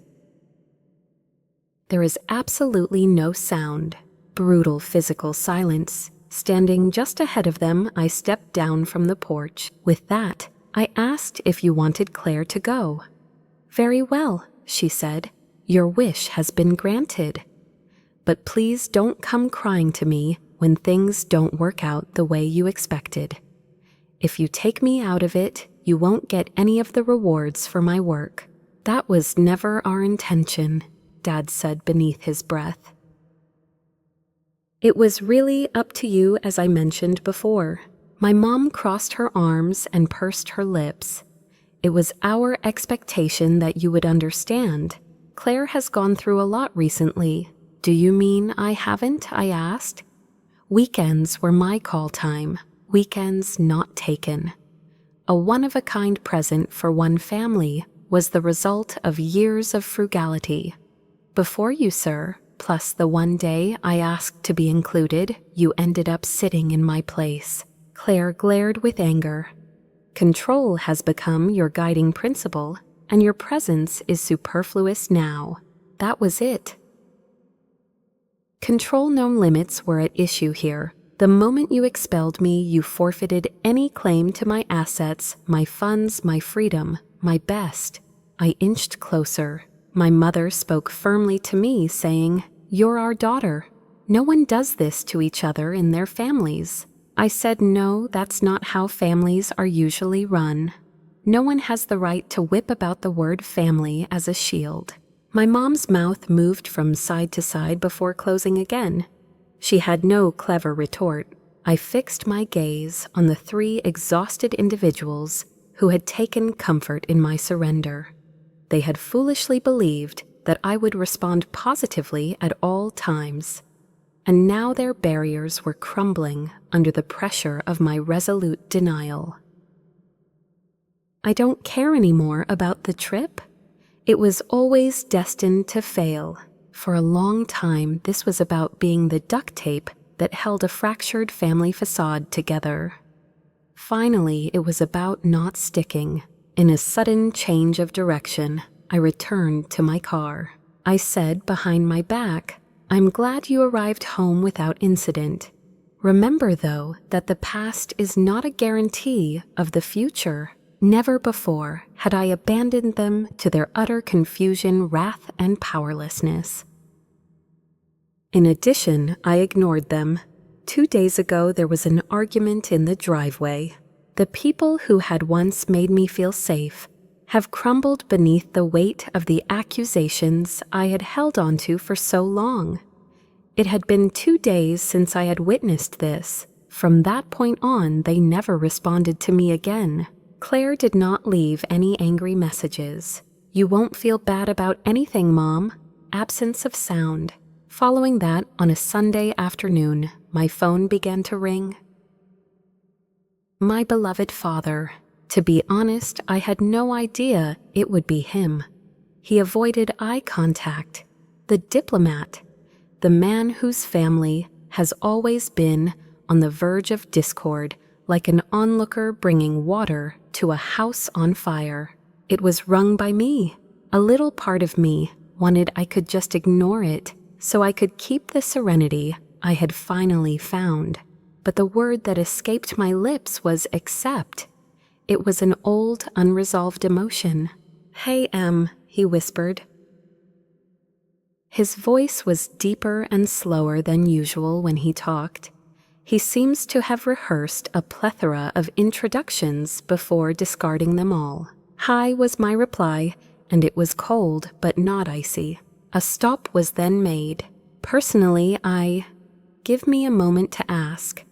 There is absolutely no sound. Brutal physical silence. Standing just ahead of them, I stepped down from the porch. With that, I asked if you wanted Claire to go. "Very well," she said. "Your wish has been granted. But please don't come crying to me when things don't work out the way you expected. If you take me out of it, you won't get any of the rewards for my work." "That was never our intention," Dad said beneath his breath. "It was really up to you, as I mentioned before." My mom crossed her arms and pursed her lips. "It was our expectation that you would understand. Claire has gone through a lot recently." "Do you mean I haven't?" I asked. "Weekends were my call time. Weekends not taken. A one-of-a-kind present for one family was the result of years of frugality. Before you, sir, plus the one day I asked to be included, you ended up sitting in my place." Claire glared with anger. Control has become your guiding principle, and your presence is superfluous now. That was it. Control no limits were at issue here. The moment you expelled me, you forfeited any claim to my assets, my funds, my freedom, my best. I inched closer. My mother spoke firmly to me, saying, "You're our daughter. No one does this to each other in their families." I said, "No, that's not how families are usually run. No one has the right to whip about the word family as a shield." My mom's mouth moved from side to side before closing again. She had no clever retort. I fixed my gaze on the three exhausted individuals who had taken comfort in my surrender. They had foolishly believed that I would respond positively at all times, and now their barriers were crumbling under the pressure of my resolute denial. I don't care anymore about the trip. It was always destined to fail. For a long time, this was about being the duct tape that held a fractured family facade together. Finally, it was about not sticking. In a sudden change of direction, I returned to my car. I said behind my back, "I'm glad you arrived home without incident. Remember, though, that the past is not a guarantee of the future." Never before had I abandoned them to their utter confusion, wrath, and powerlessness. In addition, I ignored them. 2 days ago, there was an argument in the driveway. The people who had once made me feel safe have crumbled beneath the weight of the accusations I had held onto for so long. It had been 2 days since I had witnessed this. From that point on, they never responded to me again. Claire did not leave any angry messages. "You won't feel bad about anything, Mom." Absence of sound. Following that, on a Sunday afternoon, my phone began to ring. My beloved father. To be honest, I had no idea it would be him. He avoided eye contact. The diplomat. The man whose family has always been on the verge of discord, like an onlooker bringing water to a house on fire. It was wrung by me. A little part of me wanted I could just ignore it, so I could keep the serenity I had finally found. But the word that escaped my lips was accept. It was an old, unresolved emotion. "Hey, Em," he whispered. His voice was deeper and slower than usual when he talked. He seems to have rehearsed a plethora of introductions before discarding them all. "Hi" was my reply, and it was cold but not icy. A stop was then made. Personally, Give me a moment to ask.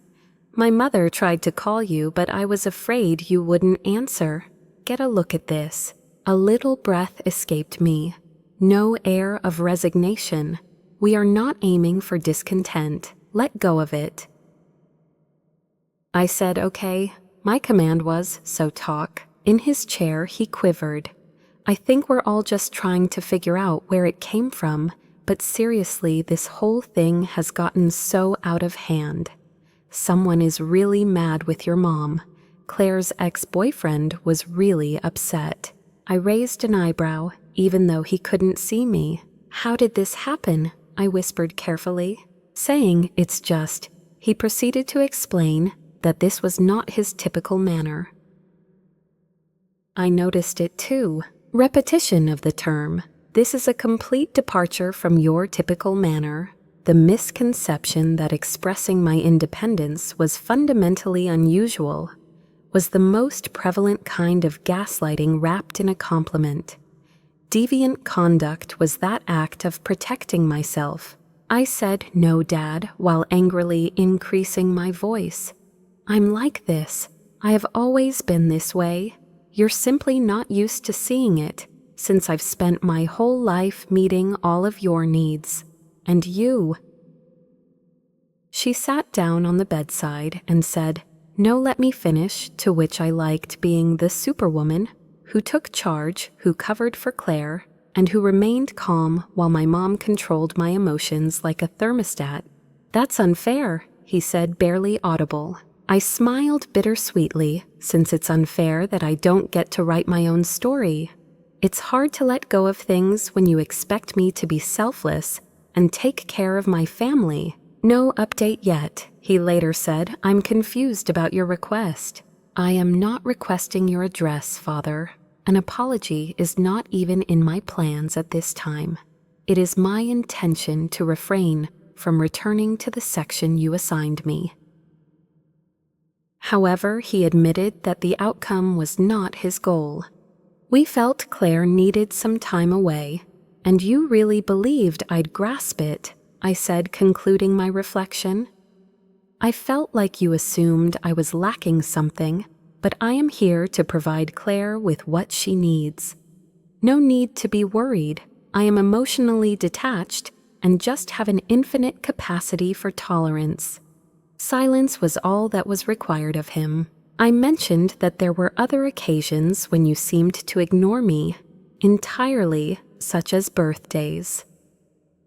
"My mother tried to call you, but I was afraid you wouldn't answer." Get a look at this. A little breath escaped me. No air of resignation. We are not aiming for discontent. Let go of it. I said, "Okay." My command was, "So talk." In his chair, he quivered. "I think we're all just trying to figure out where it came from, but seriously, this whole thing has gotten so out of hand. Someone is really mad with your mom. Claire's ex-boyfriend was really upset." I raised an eyebrow, even though he couldn't see me. "How did this happen?" I whispered carefully. Saying, "It's just," he proceeded to explain that this was not his typical manner. I noticed it too. Repetition of the term. "This is a complete departure from your typical manner." The misconception that expressing my independence was fundamentally unusual was the most prevalent kind of gaslighting wrapped in a compliment. Deviant conduct was that act of protecting myself. I said, "No, Dad," while angrily increasing my voice. "I'm like this. I have always been this way. You're simply not used to seeing it, since I've spent my whole life meeting all of your needs. And you." She sat down on the bedside and said, "No, let me finish," to which I liked being the superwoman who took charge, who covered for Claire, and who remained calm while my mom controlled my emotions like a thermostat. "That's unfair," he said, barely audible. I smiled bittersweetly, since it's unfair that I don't get to write my own story. It's hard to let go of things when you expect me to be selfless and take care of my family. No update yet, he later said. I'm confused about your request. I am not requesting your address, Father. An apology is not even in my plans at this time. It is my intention to refrain from returning to the section you assigned me. However, he admitted that the outcome was not his goal. We felt Claire needed some time away, and you really believed I'd grasp it, I said, concluding my reflection. I felt like you assumed I was lacking something, but I am here to provide Claire with what she needs. No need to be worried. I am emotionally detached and just have an infinite capacity for tolerance. Silence was all that was required of him. I mentioned that there were other occasions when you seemed to ignore me entirely, such as birthdays.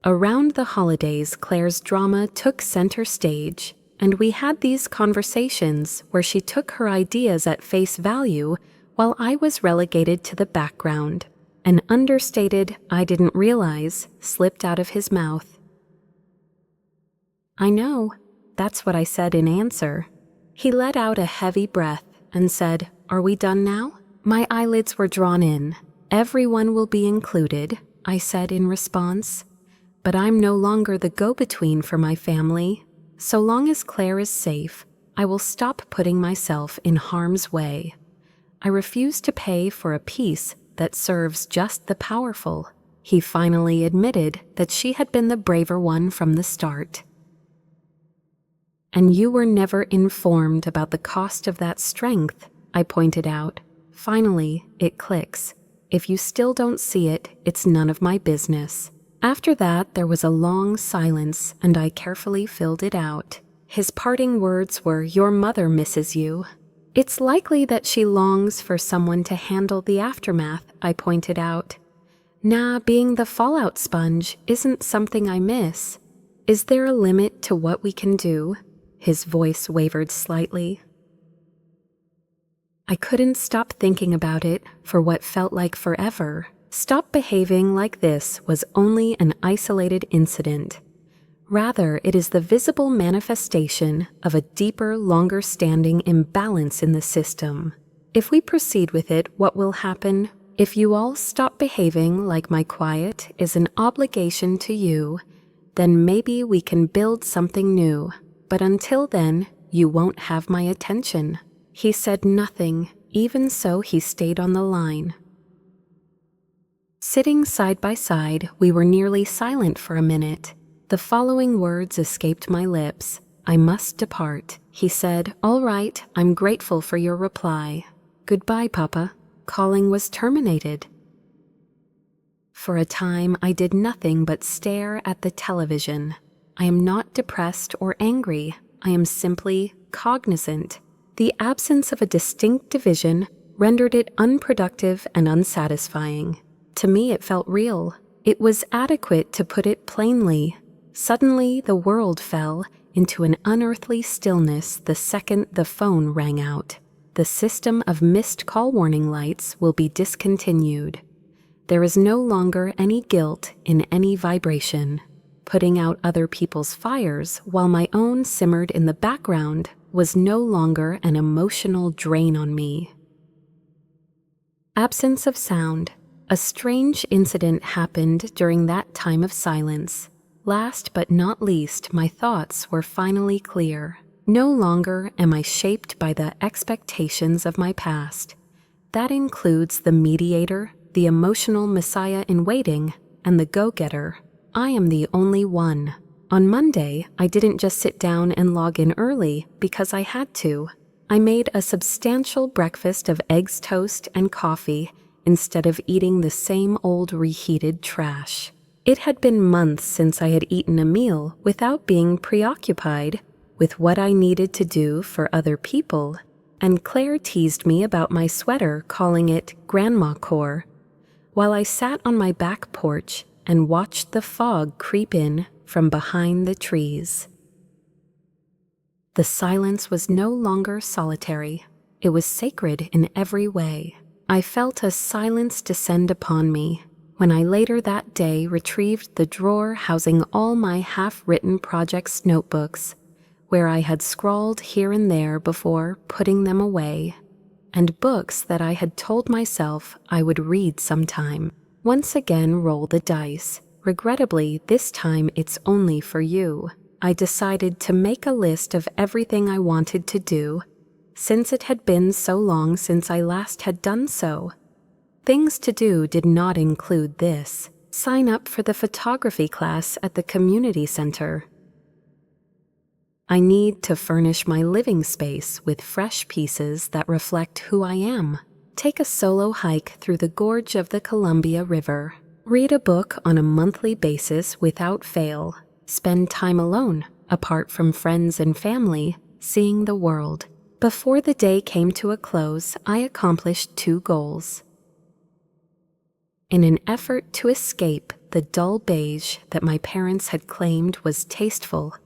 Around the holidays, Claire's drama took center stage, and we had these conversations where she took her ideas at face value while I was relegated to the background. An understated "I didn't realize" slipped out of his mouth. I know. That's what I said in answer. He let out a heavy breath and said, "Are we done now?" My eyelids were drawn in. "Everyone will be included," I said in response. "But I'm no longer the go-between for my family. So long as Claire is safe, I will stop putting myself in harm's way. I refuse to pay for a peace that serves just the powerful." He finally admitted that she had been the braver one from the start. "And you were never informed about the cost of that strength," I pointed out. "Finally, it clicks. If you still don't see it, it's none of my business." After that, there was a long silence, and I carefully filled it out. His parting words were, "Your mother misses you." "It's likely that she longs for someone to handle the aftermath," I pointed out. "Nah, being the fallout sponge isn't something I miss. Is there a limit to what we can do?" His voice wavered slightly. I couldn't stop thinking about it for what felt like forever. Stop behaving like this was only an isolated incident. Rather, it is the visible manifestation of a deeper, longer-standing imbalance in the system. If we proceed with it, what will happen? If you all stop behaving like my quiet is an obligation to you, then maybe we can build something new. But until then, you won't have my attention." He said nothing. Even so, he stayed on the line. Sitting side by side, we were nearly silent for a minute. The following words escaped my lips. "I must depart." He said, "All right, I'm grateful for your reply. Goodbye, Papa." Calling was terminated. For a time, I did nothing but stare at the television. I am not depressed or angry. I am simply cognizant. The absence of a distinct division rendered it unproductive and unsatisfying. To me, it felt real. It was adequate to put it plainly. Suddenly, the world fell into an unearthly stillness the second the phone rang out. The system of missed call warning lights will be discontinued. There is no longer any guilt in any vibration. Putting out other people's fires while my own simmered in the background was no longer an emotional drain on me. Absence of sound. A strange incident happened during that time of silence. Last but not least, my thoughts were finally clear. No longer am I shaped by the expectations of my past. That includes the mediator, the emotional messiah in waiting, and the go-getter. I am the only one. On Monday, I didn't just sit down and log in early because I had to. I made a substantial breakfast of eggs, toast, and coffee instead of eating the same old reheated trash. It had been months since I had eaten a meal without being preoccupied with what I needed to do for other people, and Claire teased me about my sweater, calling it grandma core, while I sat on my back porch and watched the fog creep in from behind the trees. The silence was no longer solitary. It was sacred in every way. I felt a silence descend upon me when I later that day retrieved the drawer housing all my half-written projects' notebooks, where I had scrawled here and there before putting them away, and books that I had told myself I would read sometime. Once again roll the dice. Regrettably, this time it's only for you. I decided to make a list of everything I wanted to do, since it had been so long since I last had done so. Things to do did not include this. Sign up for the photography class at the community center. I need to furnish my living space with fresh pieces that reflect who I am. Take a solo hike through the gorge of the Columbia River. Read a book on a monthly basis without fail. Spend time alone, apart from friends and family, seeing the world. Before the day came to a close, I accomplished 2 goals. In an effort to escape the dull beige that my parents had claimed was tasteful,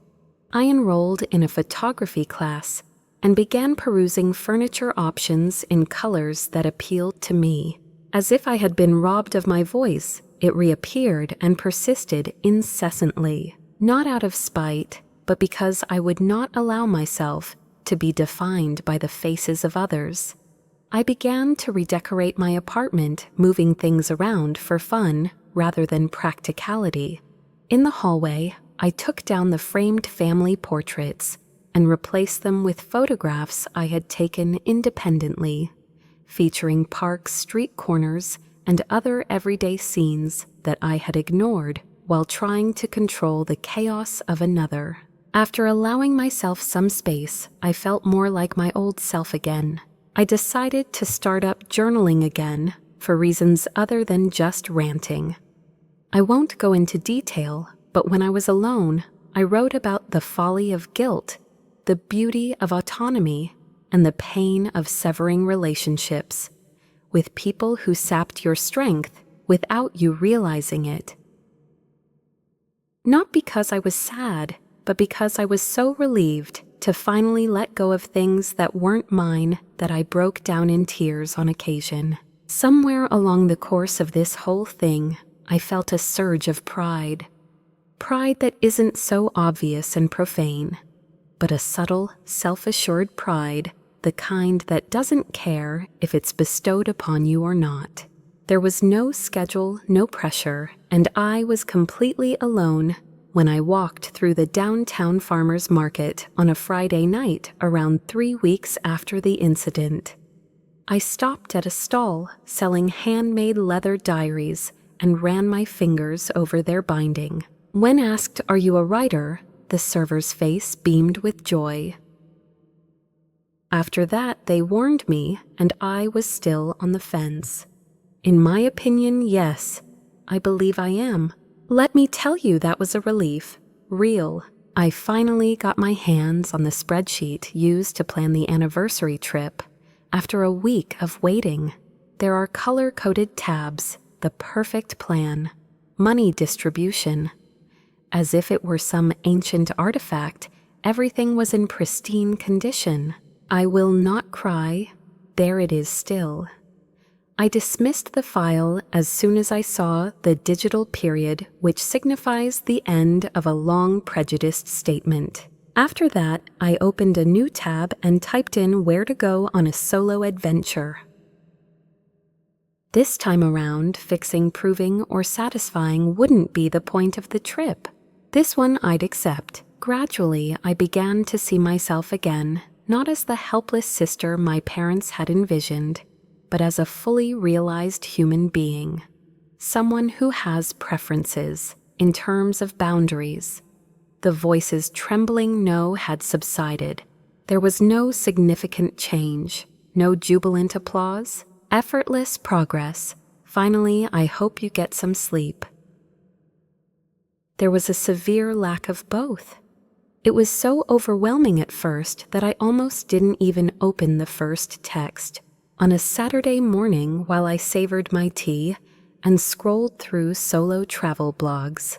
I enrolled in a photography class and began perusing furniture options in colors that appealed to me. As if I had been robbed of my voice, it reappeared and persisted incessantly, not out of spite, but because I would not allow myself to be defined by the faces of others. I began to redecorate my apartment, moving things around for fun rather than practicality. In the hallway, I took down the framed family portraits and replaced them with photographs I had taken independently, featuring parks, street corners, and other everyday scenes that I had ignored while trying to control the chaos of another. After allowing myself some space, I felt more like my old self again. I decided to start up journaling again for reasons other than just ranting. I won't go into detail, but when I was alone, I wrote about the folly of guilt, the beauty of autonomy, and the pain of severing relationships with people who sapped your strength without you realizing it. Not because I was sad, but because I was so relieved to finally let go of things that weren't mine that I broke down in tears on occasion. Somewhere along the course of this whole thing, I felt a surge of pride. Pride that isn't so obvious and profane, but a subtle, self-assured pride, the kind that doesn't care if it's bestowed upon you or not. There was no schedule, no pressure, and I was completely alone when I walked through the downtown farmers market on a Friday night around 3 weeks after the incident. I stopped at a stall selling handmade leather diaries and ran my fingers over their binding. When asked, "Are you a writer?" the server's face beamed with joy. After that, they warned me, and I was still on the fence. In my opinion, yes, I believe I am. Let me tell you, that was a relief. Real. I finally got my hands on the spreadsheet used to plan the anniversary trip. After a week of waiting, there are color-coded tabs, the perfect plan, money distribution. As if it were some ancient artifact, everything was in pristine condition. I will not cry. There it is still. I dismissed the file as soon as I saw the digital period, which signifies the end of a long prejudiced statement. After that, I opened a new tab and typed in where to go on a solo adventure. This time around, fixing, proving, or satisfying wouldn't be the point of the trip. This one I'd accept. Gradually, I began to see myself again, not as the helpless sister my parents had envisioned, but as a fully realized human being. Someone who has preferences in terms of boundaries. The voice's trembling no had subsided. There was no significant change, no jubilant applause, effortless progress. Finally, I hope you get some sleep. There was a severe lack of both. It was so overwhelming at first that I almost didn't even open the first text. On a Saturday morning, while I savored my tea and scrolled through solo travel blogs,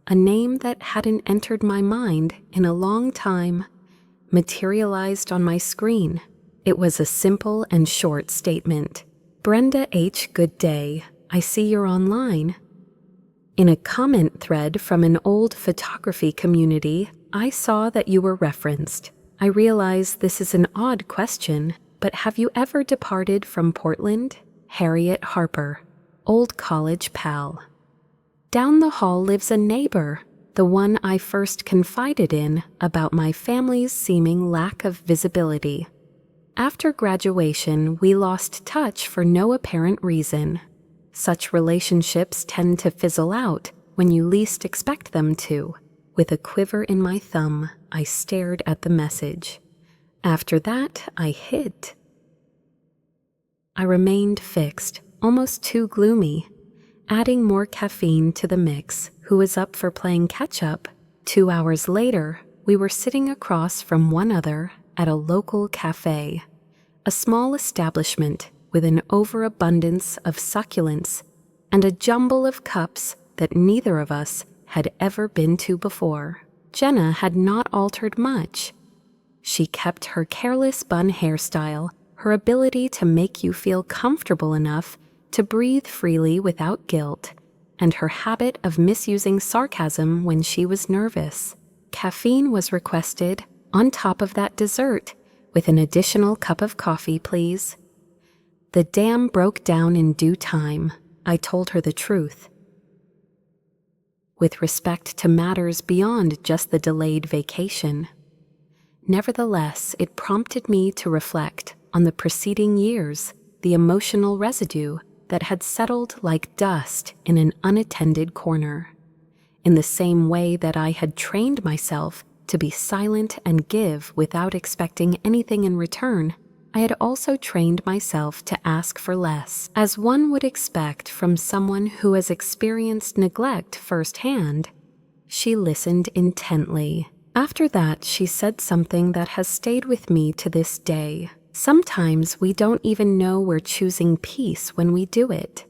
a name that hadn't entered my mind in a long time materialized on my screen. It was a simple and short statement. Brenda H. Good day. I see you're online. In a comment thread from an old photography community, I saw that you were referenced. I realize this is an odd question, but have you ever departed from Portland? Harriet Harper, old college pal. Down the hall lives a neighbor, the one I first confided in about my family's seeming lack of visibility. After graduation, we lost touch for no apparent reason. Such relationships tend to fizzle out when you least expect them to. With a quiver in my thumb, I stared at the message. After that, I hid. I remained fixed, almost too gloomy. Adding more caffeine to the mix, who was up for playing catch-up. 2 hours later, we were sitting across from one another at a local cafe, a small establishment with an overabundance of succulents and a jumble of cups that neither of us had ever been to before. Jenna had not altered much. She kept her careless bun hairstyle, her ability to make you feel comfortable enough to breathe freely without guilt, and her habit of misusing sarcasm when she was nervous. Caffeine was requested on top of that dessert, with an additional cup of coffee, please. The dam broke down in due time. I told her the truth. With respect to matters beyond just the delayed vacation. Nevertheless, it prompted me to reflect on the preceding years, the emotional residue that had settled like dust in an unattended corner. In the same way that I had trained myself to be silent and give without expecting anything in return, I had also trained myself to ask for less, as one would expect from someone who has experienced neglect firsthand. She listened intently. After that, she said something that has stayed with me to this day. Sometimes we don't even know we're choosing peace when we do it.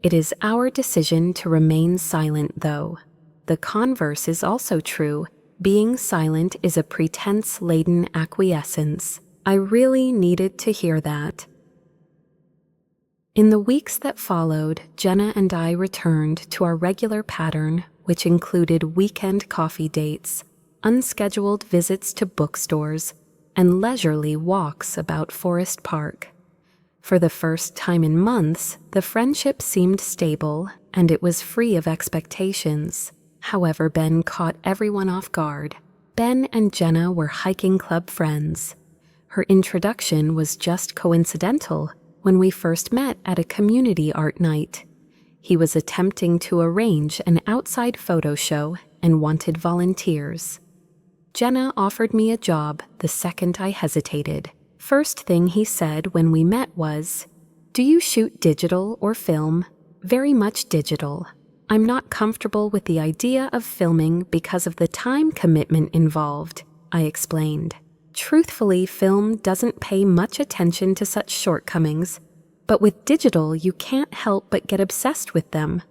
It is our decision to remain silent, though. The converse is also true. Being silent is a pretense-laden acquiescence. I really needed to hear that. In the weeks that followed, Jenna and I returned to our regular pattern, which included weekend coffee dates, unscheduled visits to bookstores, and leisurely walks about Forest Park. For the first time in months, the friendship seemed stable, and it was free of expectations. However, Ben caught everyone off guard. Ben and Jenna were hiking club friends. Her introduction was just coincidental when we first met at a community art night. He was attempting to arrange an outside photo show and wanted volunteers. Jenna offered me a job the second I hesitated. First thing he said when we met was, "Do you shoot digital or film?" "Very much digital. I'm not comfortable with the idea of filming because of the time commitment involved," I explained. Truthfully, film doesn't pay much attention to such shortcomings, but with digital you can't help but get obsessed with them.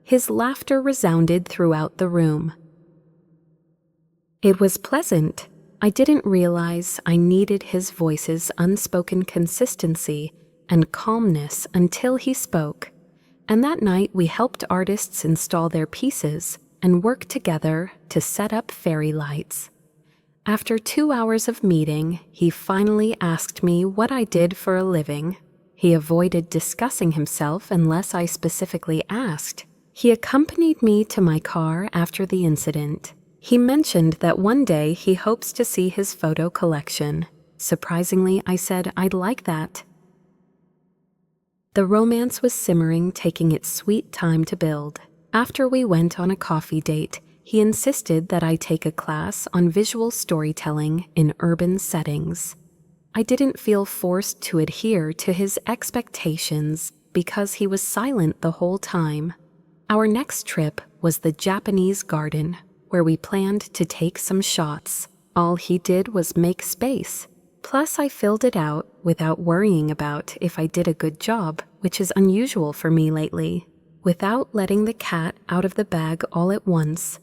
His laughter resounded throughout the room. It was pleasant. I didn't realize I needed his voice's unspoken consistency and calmness until he spoke, and that night we helped artists install their pieces and work together to set up fairy lights. After 2 hours of meeting, he finally asked me what I did for a living. He avoided discussing himself unless I specifically asked. He accompanied me to my car after the incident. He mentioned that one day he hopes to see his photo collection. Surprisingly, I said I'd like that. The romance was simmering, taking its sweet time to build. After we went on a coffee date, he insisted that I take a class on visual storytelling in urban settings. I didn't feel forced to adhere to his expectations because he was silent the whole time. Our next trip was the Japanese garden, where we planned to take some shots. All he did was make space. Plus, I filled it out without worrying about if I did a good job, which is unusual for me lately. Without letting the cat out of the bag all at once,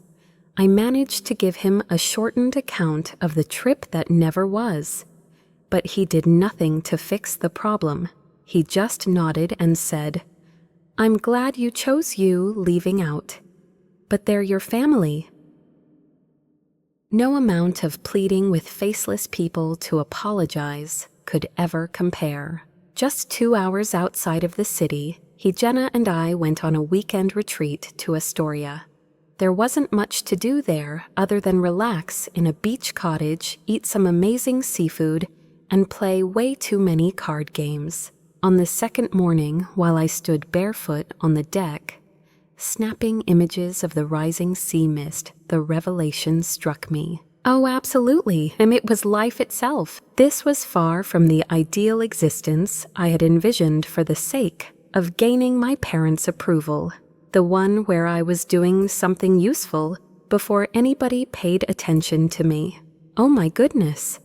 I managed to give him a shortened account of the trip that never was. But he did nothing to fix the problem. He just nodded and said, "I'm glad you chose you leaving out. But they're your family." No amount of pleading with faceless people to apologize could ever compare. Just 2 hours outside of the city, Jenna and I went on a weekend retreat to Astoria. There wasn't much to do there other than relax in a beach cottage, eat some amazing seafood, and play way too many card games. On the second morning, while I stood barefoot on the deck, snapping images of the rising sea mist, the revelation struck me. Oh, absolutely, and it was life itself. This was far from the ideal existence I had envisioned for the sake of gaining my parents' approval, the one where I was doing something useful before anybody paid attention to me. Oh my goodness.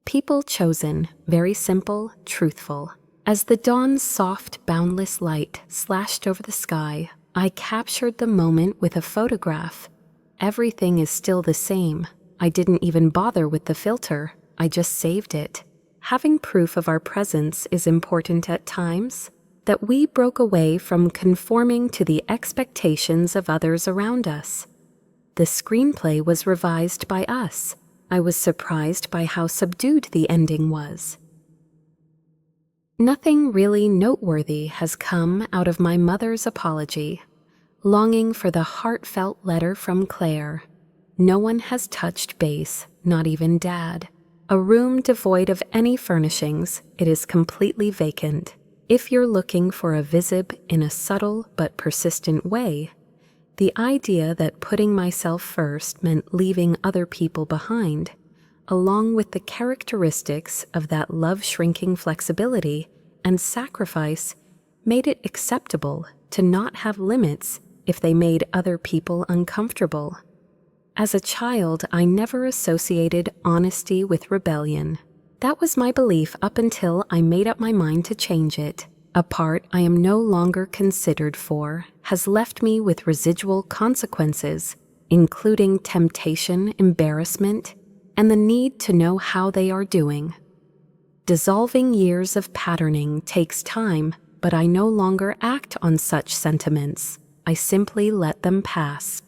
People chosen, very simple, truthful. As the dawn's soft, boundless light slashed over the sky, I captured the moment with a photograph. Everything is still the same. I didn't even bother with the filter. I just saved it. Having proof of our presence is important at times, that we broke away from conforming to the expectations of others around us. The screenplay was revised by us. I was surprised by how subdued the ending was. Nothing really noteworthy has come out of my mother's apology. Longing for the heartfelt letter from Claire. No one has touched base, not even Dad. A room devoid of any furnishings, it is completely vacant. If you're looking for a visib in a subtle but persistent way, the idea that putting myself first meant leaving other people behind, along with the characteristics of that love-shrinking flexibility and sacrifice, made it acceptable to not have limits if they made other people uncomfortable. As a child, I never associated honesty with rebellion. That was my belief up until I made up my mind to change it. A part I am no longer considered for has left me with residual consequences, including temptation, embarrassment, and the need to know how they are doing. Dissolving years of patterning takes time, but I no longer act on such sentiments. I simply let them pass.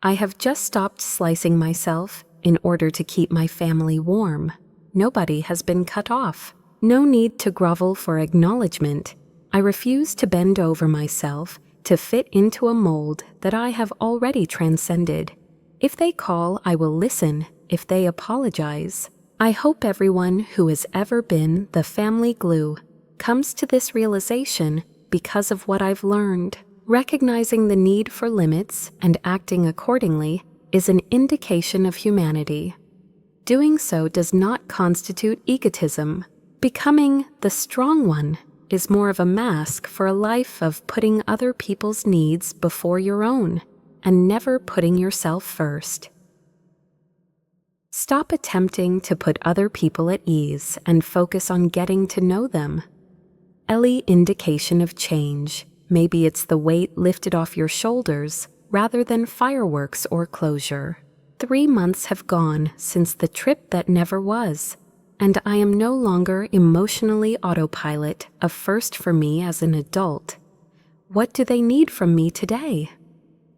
I have just stopped slicing myself in order to keep my family warm. Nobody has been cut off. No need to grovel for acknowledgement. I refuse to bend over myself to fit into a mold that I have already transcended. If they call, I will listen. If they apologize, I hope everyone who has ever been the family glue comes to this realization because of what I've learned. Recognizing the need for limits and acting accordingly is an indication of humanity. Doing so does not constitute egotism. Becoming the strong one is more of a mask for a life of putting other people's needs before your own and never putting yourself first. Stop attempting to put other people at ease and focus on getting to know them. Any indication of change. Maybe it's the weight lifted off your shoulders rather than fireworks or closure. 3 months have gone since the trip that never was, and I am no longer emotionally autopilot, a first for me as an adult. What do they need from me today?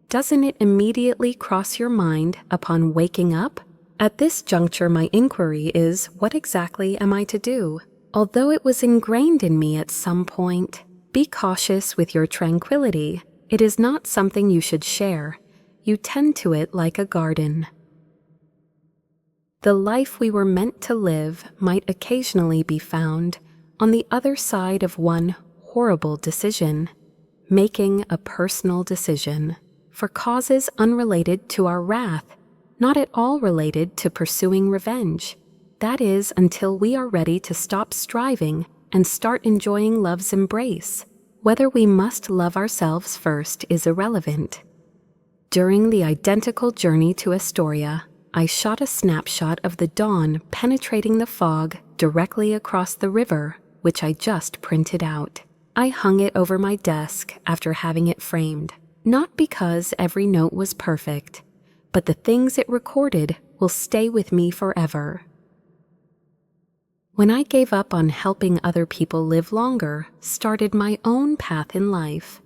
Doesn't it immediately cross your mind upon waking up? At this juncture, my inquiry is, what exactly am I to do? Although it was ingrained in me at some point, be cautious with your tranquility. It is not something you should share. You tend to it like a garden. The life we were meant to live might occasionally be found on the other side of one horrible decision, making a personal decision for causes unrelated to our wrath, not at all related to pursuing revenge. That is, until we are ready to stop striving and start enjoying love's embrace. Whether we must love ourselves first is irrelevant. During the identical journey to Astoria, I shot a snapshot of the dawn penetrating the fog directly across the river, which I just printed out. I hung it over my desk after having it framed. Not because every note was perfect, but the things it recorded will stay with me forever. When I gave up on helping other people live longer, started my own path in life,